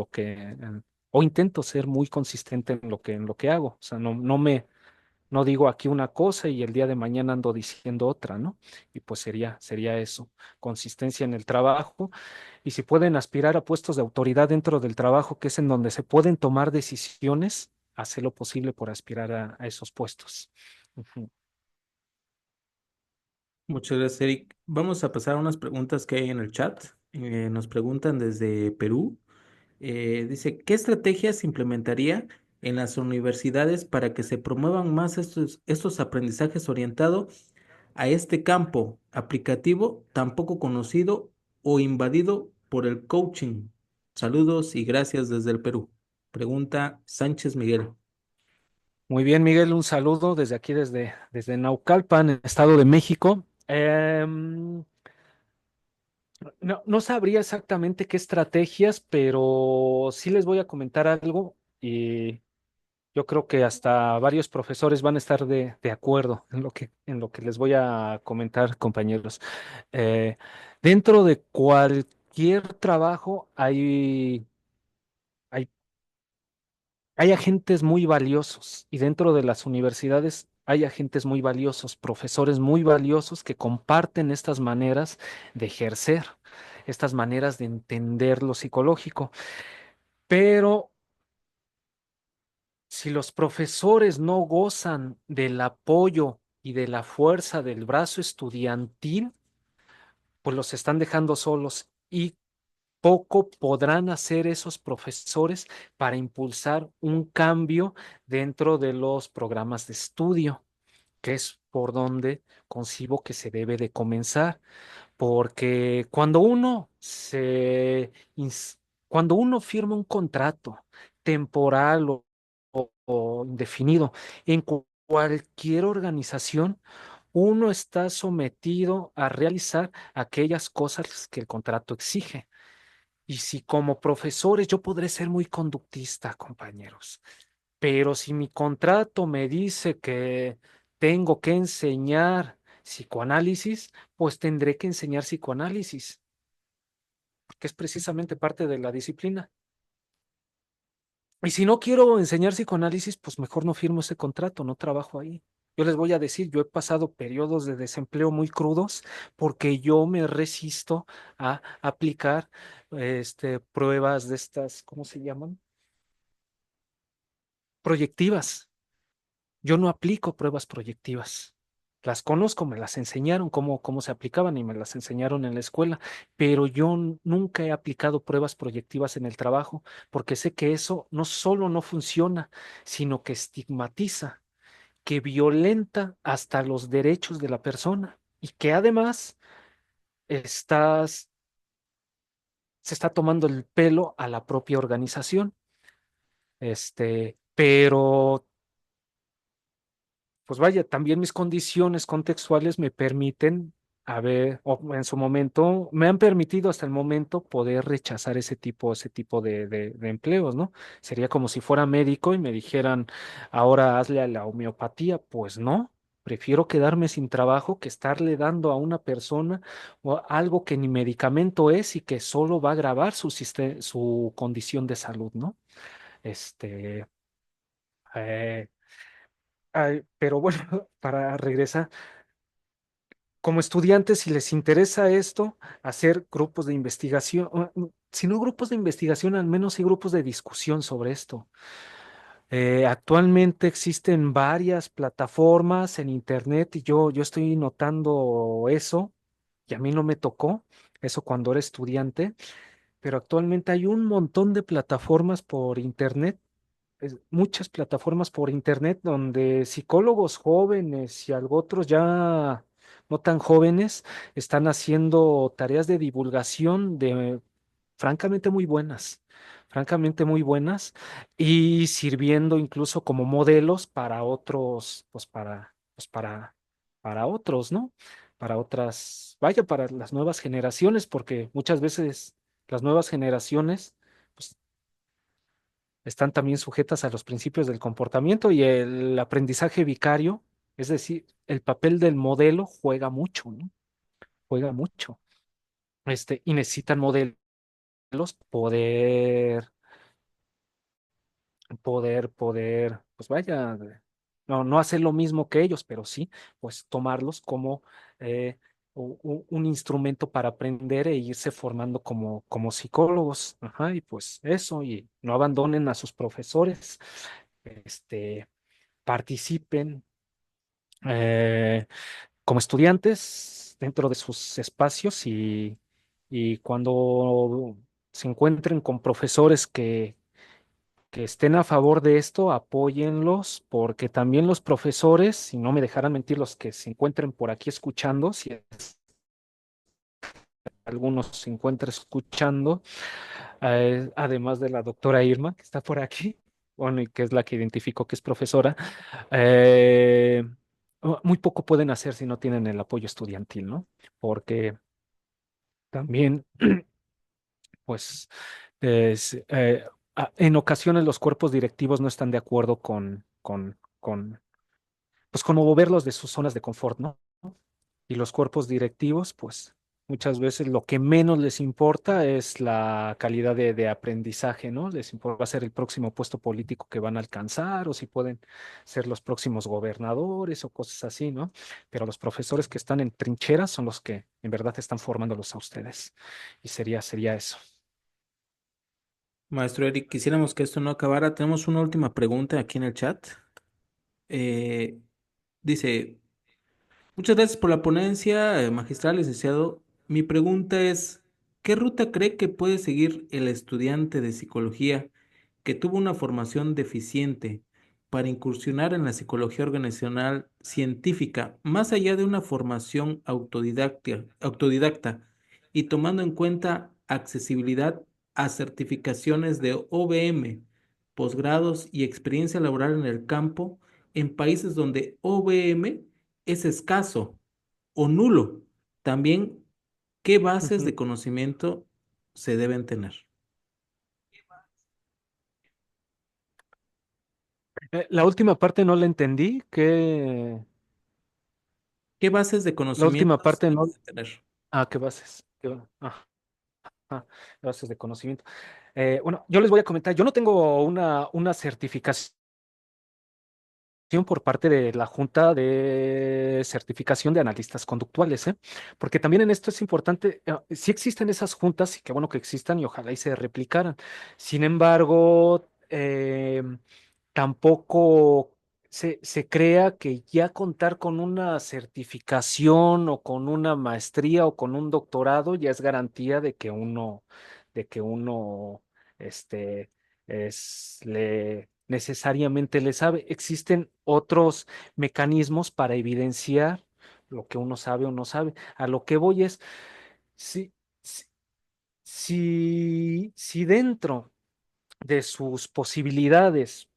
o intento ser muy consistente en lo que hago. O sea, no digo aquí una cosa y el día de mañana ando diciendo otra, ¿no? Y pues sería eso, consistencia en el trabajo. Y si pueden aspirar a puestos de autoridad dentro del trabajo, que es en donde se pueden tomar decisiones, hacer lo posible por aspirar a esos puestos. Ujú. Muchas gracias, Eric. Vamos a pasar a unas preguntas que hay en el chat. Nos preguntan desde Perú. Dice, ¿qué estrategias implementaría en las universidades para que se promuevan más estos aprendizajes orientados a este campo aplicativo tan poco conocido o invadido por el coaching? Saludos y gracias desde el Perú. Pregunta Sánchez Miguel. Muy bien, Miguel, un saludo desde aquí, desde Naucalpan, Estado de México. No sabría exactamente qué estrategias, pero sí les voy a comentar algo y yo creo que hasta varios profesores van a estar de acuerdo en lo que les voy a comentar, compañeros. Eh, Dentro de cualquier trabajo hay, hay agentes muy valiosos, y dentro de las universidades hay agentes muy valiosos, profesores muy valiosos que comparten estas maneras de ejercer, estas maneras de entender lo psicológico. Pero si los profesores no gozan del apoyo y de la fuerza del brazo estudiantil, pues los están dejando solos, y poco podrán hacer esos profesores para impulsar un cambio dentro de los programas de estudio, que es por donde concibo que se debe de comenzar. Porque cuando uno firma un contrato temporal o indefinido en cualquier organización, uno está sometido a realizar aquellas cosas que el contrato exige. Y si como profesores yo podré ser muy conductista, compañeros, pero si mi contrato me dice que tengo que enseñar psicoanálisis, pues tendré que enseñar psicoanálisis, que es precisamente parte de la disciplina. Y si no quiero enseñar psicoanálisis, pues mejor no firmo ese contrato, no trabajo ahí. Yo les voy a decir, yo he pasado periodos de desempleo muy crudos porque yo me resisto a aplicar pruebas de estas, ¿cómo se llaman? Proyectivas. Yo no aplico pruebas proyectivas. Las conozco, me las enseñaron cómo se aplicaban y me las enseñaron en la escuela, pero yo nunca he aplicado pruebas proyectivas en el trabajo porque sé que eso no solo no funciona, sino que estigmatiza, que violenta hasta los derechos de la persona, y que además estás se está tomando el pelo a la propia organización. Pero pues vaya, también mis condiciones contextuales me permiten, o en su momento, me han permitido hasta el momento poder rechazar ese tipo de empleos, ¿no? Sería como si fuera médico y me dijeran, ahora hazle a la homeopatía. Pues no, prefiero quedarme sin trabajo que estarle dando a una persona o algo que ni medicamento es y que solo va a agravar su condición de salud, ¿no? Este, eh, pero bueno, para regresar, como estudiantes, si les interesa esto, hacer grupos de investigación, si no grupos de investigación, al menos hay grupos de discusión sobre esto. Actualmente existen varias plataformas en internet y yo estoy notando eso, y a mí no me tocó eso cuando era estudiante, pero actualmente hay un montón de plataformas por internet, muchas plataformas por internet donde psicólogos jóvenes y algo otros ya no tan jóvenes están haciendo tareas de divulgación francamente muy buenas, y sirviendo incluso como modelos para otros, para otros, ¿no? Para otras, vaya, para las nuevas generaciones, porque muchas veces las nuevas generaciones pues, están también sujetas a los principios del comportamiento y el aprendizaje vicario, es decir, el papel del modelo juega mucho, ¿no? Juega mucho. Y necesitan modelos pues vaya, no hacer lo mismo que ellos, pero sí, pues tomarlos como eh, un instrumento para aprender e irse formando como psicólogos. Ajá, y pues eso, y no abandonen a sus profesores, este, participen eh, como estudiantes dentro de sus espacios, y cuando se encuentren con profesores que estén a favor de esto, apóyenlos, porque también los profesores, si no me dejaran mentir, los que se encuentren por aquí escuchando, si es- algunos se encuentran escuchando, además de la doctora Irma, que está por aquí, bueno, y que es la que identificó que es profesora, eh, muy poco pueden hacer si no tienen el apoyo estudiantil, ¿no? Porque también, pues, es, en ocasiones los cuerpos directivos no están de acuerdo pues con moverlos de sus zonas de confort, ¿no? Y los cuerpos directivos, pues muchas veces lo que menos les importa es la calidad de aprendizaje, ¿no? Les importa ser el próximo puesto político que van a alcanzar, o si pueden ser los próximos gobernadores o cosas así, ¿no? Pero los profesores que están en trincheras son los que en verdad están formándolos a ustedes. Y sería eso. Maestro Eric, quisiéramos que esto no acabara. Tenemos una última pregunta aquí en el chat. Eh, dice, muchas gracias por la ponencia, magistral, licenciado. Mi pregunta es, ¿qué ruta cree que puede seguir el estudiante de psicología que tuvo una formación deficiente para incursionar en la psicología organizacional científica, más allá de una formación autodidacta y tomando en cuenta accesibilidad a certificaciones de OBM, posgrados y experiencia laboral en el campo en países donde OBM es escaso o nulo? También, ¿qué bases de Ujú. conocimiento se deben tener? La última parte no la entendí, que ¿Qué bases de la última conocimientos parte no. deben de tener? ¿Qué bases? Ajá, bases de conocimiento. Bueno, yo les voy a comentar, yo no tengo una certificación por parte de la Junta de Certificación de Analistas Conductuales, ¿eh? Porque también en esto es importante, sí existen esas juntas y qué bueno que existan y ojalá y se replicaran. Sin embargo, tampoco se crea que ya contar con una certificación o con una maestría o con un doctorado ya es garantía de que uno, este, necesariamente le sabe. Existen otros mecanismos para evidenciar lo que uno sabe o no sabe. A lo que voy es, sí, sí, Si dentro de sus posibilidades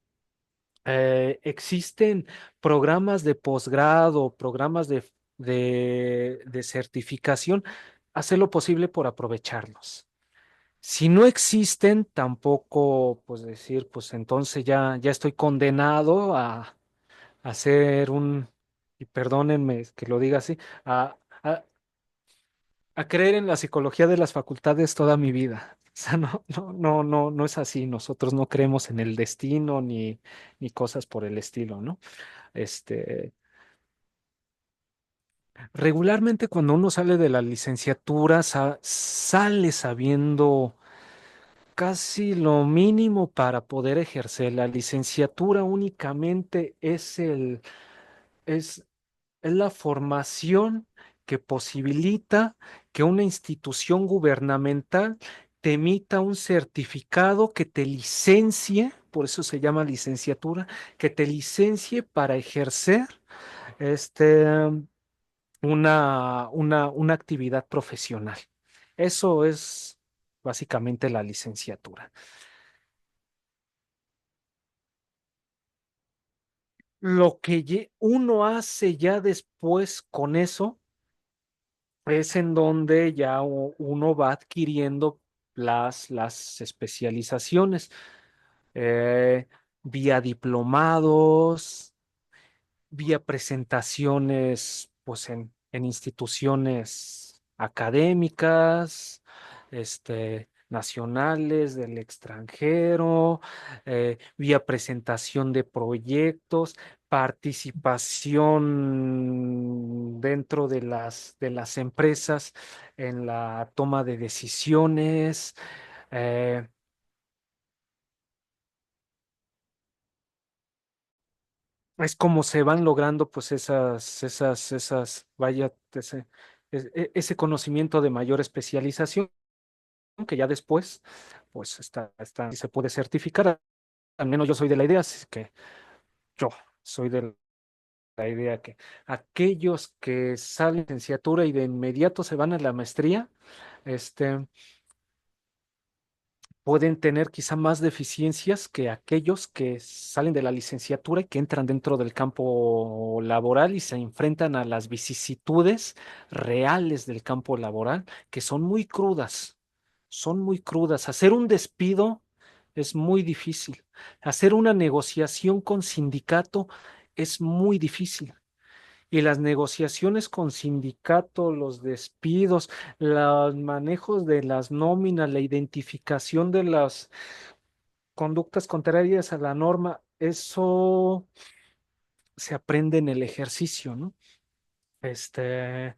existen programas de posgrado, programas de certificación, hacer lo posible por aprovecharlos. Si no existen, tampoco, pues decir, pues entonces ya estoy condenado a ser y perdónenme que lo diga así, a creer en la psicología de las facultades toda mi vida. O sea, no es así. Nosotros no creemos en el destino ni cosas por el estilo, ¿no? Este, regularmente cuando uno sale de la licenciatura, sale sabiendo casi lo mínimo para poder ejercer. La licenciatura únicamente es es la formación que posibilita que una institución gubernamental te emita un certificado que te licencie, por eso se llama licenciatura, que te licencie para ejercer este, una actividad profesional. Eso es básicamente la licenciatura. Lo que uno hace ya después con eso es en donde ya uno va adquiriendo las especializaciones eh, vía diplomados, vía presentaciones pues en instituciones académicas, nacionales, del extranjero, vía presentación de proyectos, participación dentro de las empresas en la toma de decisiones. eh, es como se van logrando pues vaya, ese conocimiento de mayor especialización que ya después pues se puede certificar. Al menos yo soy de la idea, así que yo soy de la idea que aquellos que salen de licenciatura y de inmediato se van a la maestría, este, pueden tener quizá más deficiencias que aquellos que salen de la licenciatura y que entran dentro del campo laboral y se enfrentan a las vicisitudes reales del campo laboral, que son muy crudas, son muy crudas. Hacer un despido es muy difícil. Hacer una negociación con sindicato es muy difícil. Y las negociaciones con sindicato, los despidos, los manejos de las nóminas, la identificación de las conductas contrarias a la norma, eso se aprende en el ejercicio, ¿no? Este,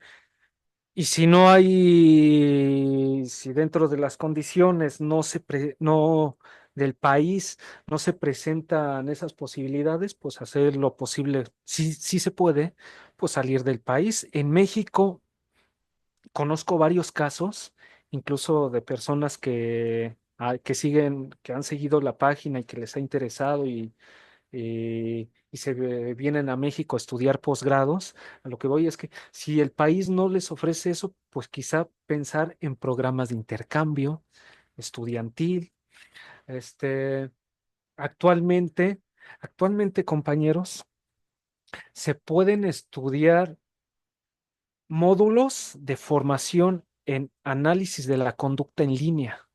y si no hay, si dentro de las condiciones no del país no se presentan esas posibilidades, pues hacer lo posible, sí se puede, pues salir del país. En México conozco varios casos, incluso de personas que siguen, que han seguido la página y que les ha interesado y vienen a México a estudiar posgrados. A lo que voy es que si el país no les ofrece eso, pues quizá pensar en programas de intercambio estudiantil. Este, actualmente, actualmente, compañeros, se pueden estudiar módulos de formación en análisis de la conducta en línea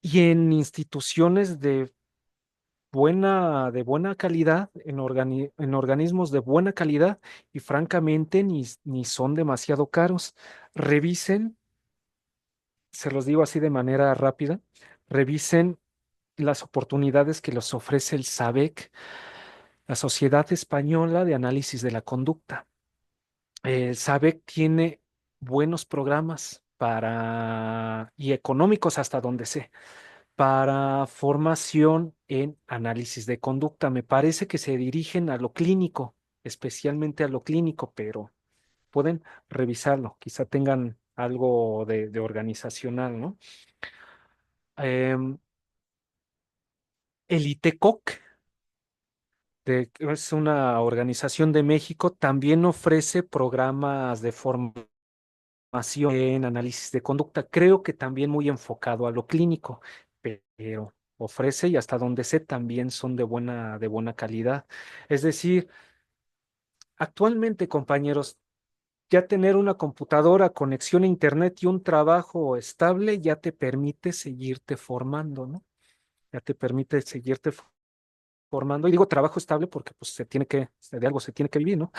y en instituciones de buena calidad, en organismos de buena calidad y francamente ni son demasiado caros. Revisen, se los digo así de manera rápida, revisen las oportunidades que les ofrece el SABEC, la Sociedad Española de Análisis de la Conducta. El SABEC tiene buenos programas y económicos hasta donde sé, para formación en análisis de conducta. Me parece que se dirigen a lo clínico, especialmente a lo clínico, pero pueden revisarlo, quizá tengan algo de organizacional, ¿no? Em, el ITECOC, es una organización de México, también ofrece programas de formación en análisis de conducta, creo que también muy enfocado a lo clínico, pero ofrece y hasta donde sé también son de buena calidad. Es decir, actualmente, compañeros, ya tener una computadora, conexión a internet y un trabajo estable ya te permite seguirte formando, ¿no? Ya te permite seguirte formando. Y digo trabajo estable porque pues se tiene que, de algo se tiene que vivir, ¿no?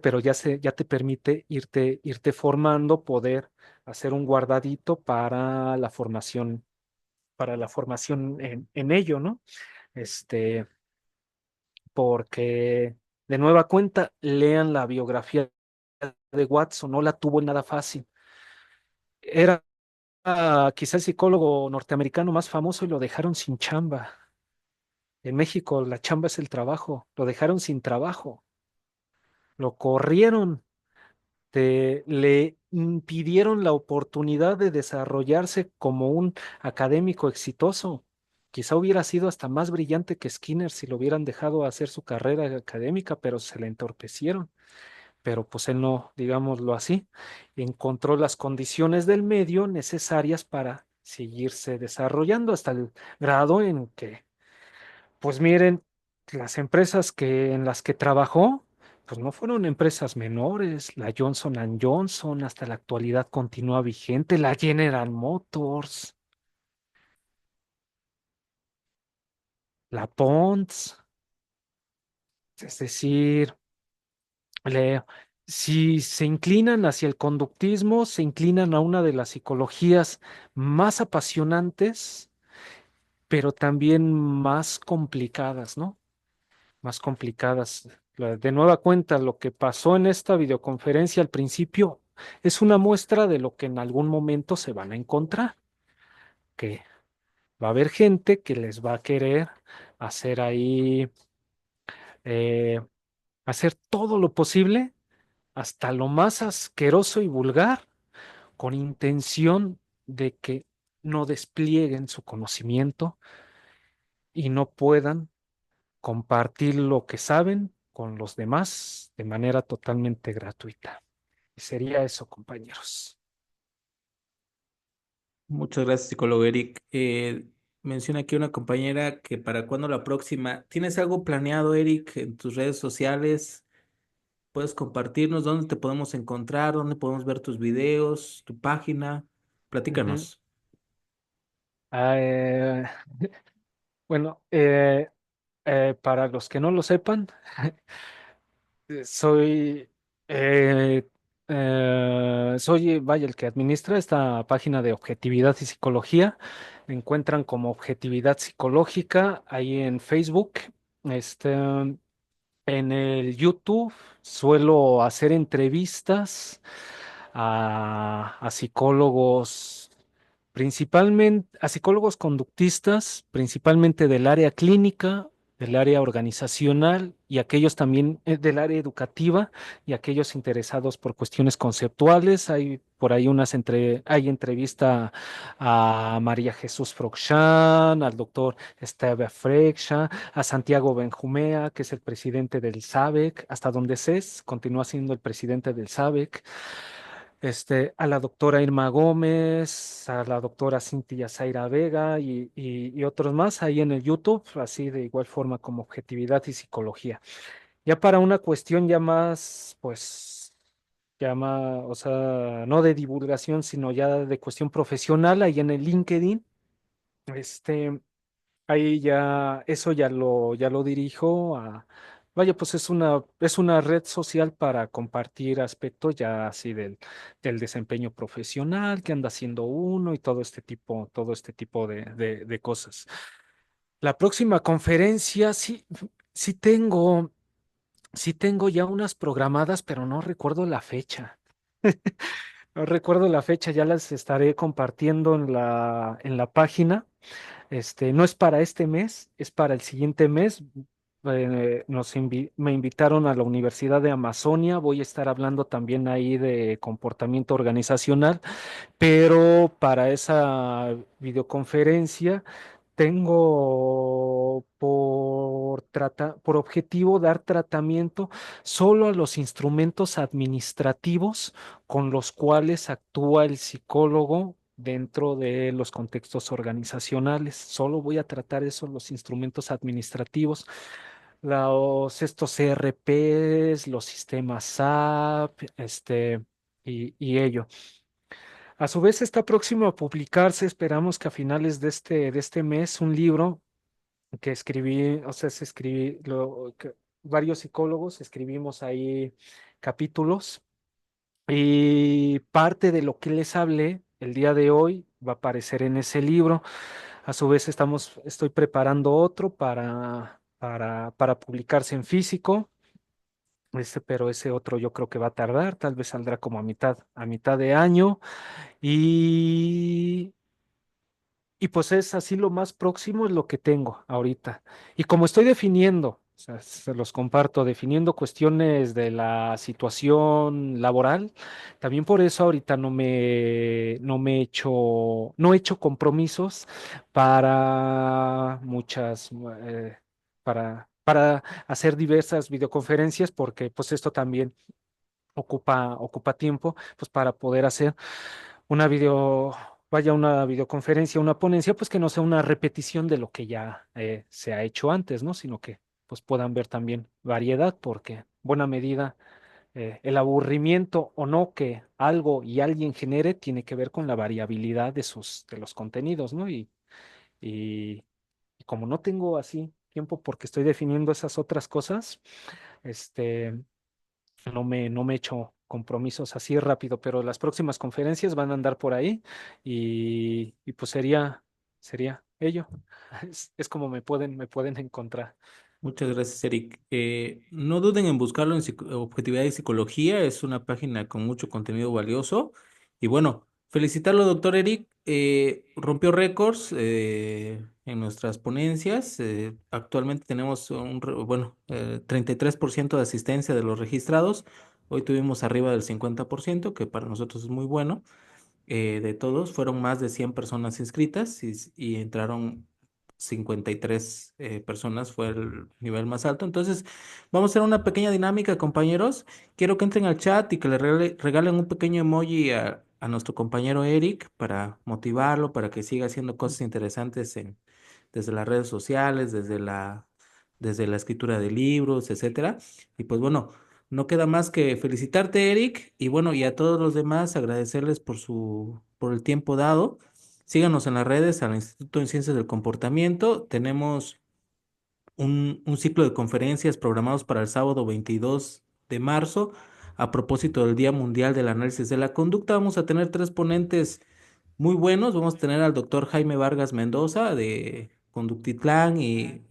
Pero ya te permite irte formando, poder hacer un guardadito para la formación en ello, ¿no? Este, porque de nueva cuenta, lean la biografía de Watson, no la tuvo nada fácil. Era quizá el psicólogo norteamericano más famoso y lo dejaron sin chamba. En México la chamba es el trabajo, lo dejaron sin trabajo, lo corrieron, le impidieron la oportunidad de desarrollarse como un académico exitoso. Quizá hubiera sido hasta más brillante que Skinner si lo hubieran dejado hacer su carrera académica, pero se le entorpecieron. Pero pues él no, digámoslo así, encontró las condiciones del medio necesarias para seguirse desarrollando hasta el grado en que, pues miren, las empresas en las que trabajó, pues no fueron empresas menores. La Johnson and Johnson hasta la actualidad continúa vigente, la General Motors, la Ponds, es decir, le- si se inclinan hacia el conductismo, se inclinan a una de las psicologías más apasionantes, pero también más complicadas, ¿no? Más complicadas. De nueva cuenta, lo que pasó en esta videoconferencia al principio es una muestra de lo que en algún momento se van a encontrar, que va a haber gente que les va a querer hacer ahí, eh, hacer todo lo posible, hasta lo más asqueroso y vulgar, con intención de que no desplieguen su conocimiento y no puedan compartir lo que saben con los demás de manera totalmente gratuita. Y sería eso, compañeros. Muchas gracias, psicólogo Eric. Menciona aquí una compañera que para cuándo la próxima. ¿Tienes algo planeado, Eric, en tus redes sociales? ¿Puedes compartirnos dónde te podemos encontrar, dónde podemos ver tus videos, tu página? Ujú. Platícanos. Ah, bueno, para los que no lo sepan, soy, eh, vaya, el que administra esta página de objetividad y psicología. Me encuentran como objetividad psicológica ahí en Facebook. Este, en el YouTube suelo hacer entrevistas a psicólogos, principalmente a psicólogos conductistas, principalmente del área clínica, del área organizacional y aquellos también del área educativa y aquellos interesados por cuestiones conceptuales. Hay por ahí hay entrevista a María Jesús Frochan, al doctor Esteve Freixas, a Santiago Benjumea, que es el presidente del SABEC, hasta donde sé, continúa siendo el presidente del SABEC, a la doctora Irma Gómez, a la doctora Cintia Zaira Vega y otros más ahí en el YouTube, así de igual forma como objetividad y psicología. Ya para una cuestión ya más, pues, o sea, no de divulgación, sino ya de cuestión profesional, ahí en el LinkedIn, este, ahí ya, eso ya lo dirijo a, vaya, pues es una red social para compartir aspectos ya así del desempeño profesional, que anda haciendo uno y todo este tipo de cosas. La próxima conferencia, sí tengo, sí tengo ya unas programadas, pero no recuerdo la fecha. No recuerdo la fecha, ya las estaré compartiendo en la página. No es para este mes, es para el siguiente mes. Me invitaron a la Universidad de Amazonia. Voy a estar hablando también ahí de comportamiento organizacional, pero para esa videoconferencia tengo por objetivo dar tratamiento solo a los instrumentos administrativos con los cuales actúa el psicólogo dentro de los contextos organizacionales. Solo voy a tratar esos, los instrumentos administrativos, estos ERPs, los sistemas SAP, y ello. A su vez está próximo a publicarse, esperamos que a finales de este mes, un libro que escribí, o sea, varios psicólogos escribimos ahí capítulos, y parte de lo que les hablé el día de hoy va a aparecer en ese libro. A su vez estoy preparando otro para publicarse en físico. Pero ese otro yo creo que va a tardar, tal vez saldrá como a mitad de año. Y Y pues es así, lo más próximo es lo que tengo ahorita. Y como estoy definiendo, o sea, se los comparto, definiendo cuestiones de la situación laboral, también por eso ahorita no he hecho compromisos para eh, para hacer diversas videoconferencias, porque pues esto también ocupa tiempo, pues para poder hacer una una videoconferencia, una ponencia, pues que no sea una repetición de lo que ya se ha hecho antes, ¿no? Sino que pues puedan ver también variedad, porque buena medida el aburrimiento o no que algo y alguien genere tiene que ver con la variabilidad de los contenidos, ¿no? Y, y como no tengo así tiempo porque estoy definiendo esas otras cosas, este no me he hecho compromisos así rápido, pero las próximas conferencias van a andar por ahí, y pues sería ello. Es como me pueden encontrar. Muchas gracias, Eric. No duden en buscarlo en Objetividad y Psicología, es una página con mucho contenido valioso. Y bueno, felicitarlo, doctor Eric. Rompió récords en nuestras ponencias. Actualmente tenemos 33% de asistencia de los registrados. Hoy tuvimos arriba del 50%, que para nosotros es muy bueno. De todos, fueron más de 100 personas inscritas y entraron 53 personas, fue el nivel más alto. Entonces, vamos a hacer una pequeña dinámica, compañeros. Quiero que entren al chat y que le regalen un pequeño emoji a nuestro compañero Eric para motivarlo, para que siga haciendo cosas interesantes desde las redes sociales, desde la escritura de libros, etcétera. Y pues bueno. No queda más que felicitarte, Eric, y bueno, y a todos los demás agradecerles por el tiempo dado. Síganos en las redes al Instituto en Ciencias del Comportamiento. Tenemos un ciclo de conferencias programados para el sábado 22 de marzo a propósito del Día Mundial del Análisis de la Conducta. Vamos a tener tres ponentes muy buenos. Vamos a tener al doctor Jaime Vargas Mendoza de Conductitlán y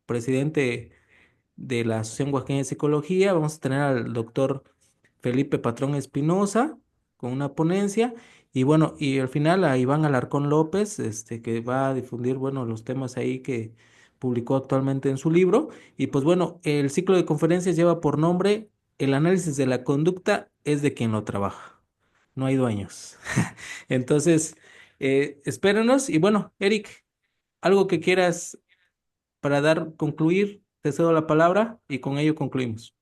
presidente de la Asociación Oaxaqueña de Psicología. Vamos a tener al doctor Felipe Patrón Espinosa con una ponencia. Y bueno, y al final a Iván Alarcón López, que va a difundir, bueno, los temas ahí que publicó actualmente en su libro. Y pues bueno, el ciclo de conferencias lleva por nombre El análisis de la conducta es de quien lo trabaja. No hay dueños. Entonces, espérenos. Y bueno, Eric, algo que quieras para concluir, te cedo la palabra y con ello concluimos.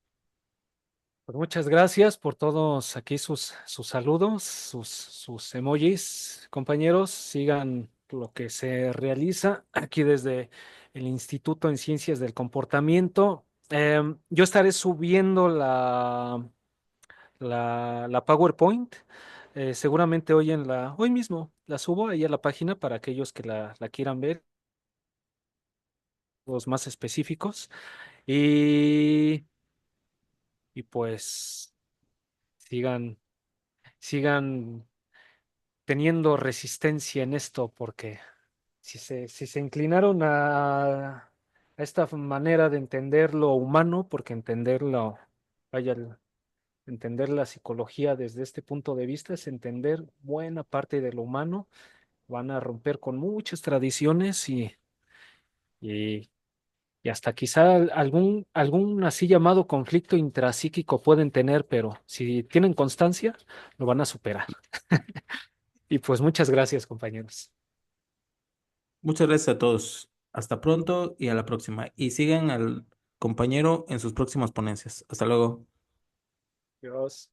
Pues muchas gracias por todos aquí sus saludos, sus emojis, compañeros. Sigan lo que se realiza aquí desde el Instituto en Ciencias del Comportamiento. Yo estaré subiendo la PowerPoint. Seguramente hoy mismo la subo ahí a la página para aquellos que la quieran ver, los más específicos. Y, y pues sigan, sigan teniendo resistencia en esto, porque si se inclinaron a esta manera de entender lo humano, porque vaya, entender la psicología desde este punto de vista es entender buena parte de lo humano, van a romper con muchas tradiciones y, y hasta quizá algún así llamado conflicto intrapsíquico pueden tener, pero si tienen constancia, lo van a superar. Y pues muchas gracias, compañeros. Muchas gracias a todos. Hasta pronto y a la próxima. Y sigan al compañero en sus próximas ponencias. Hasta luego. Dios.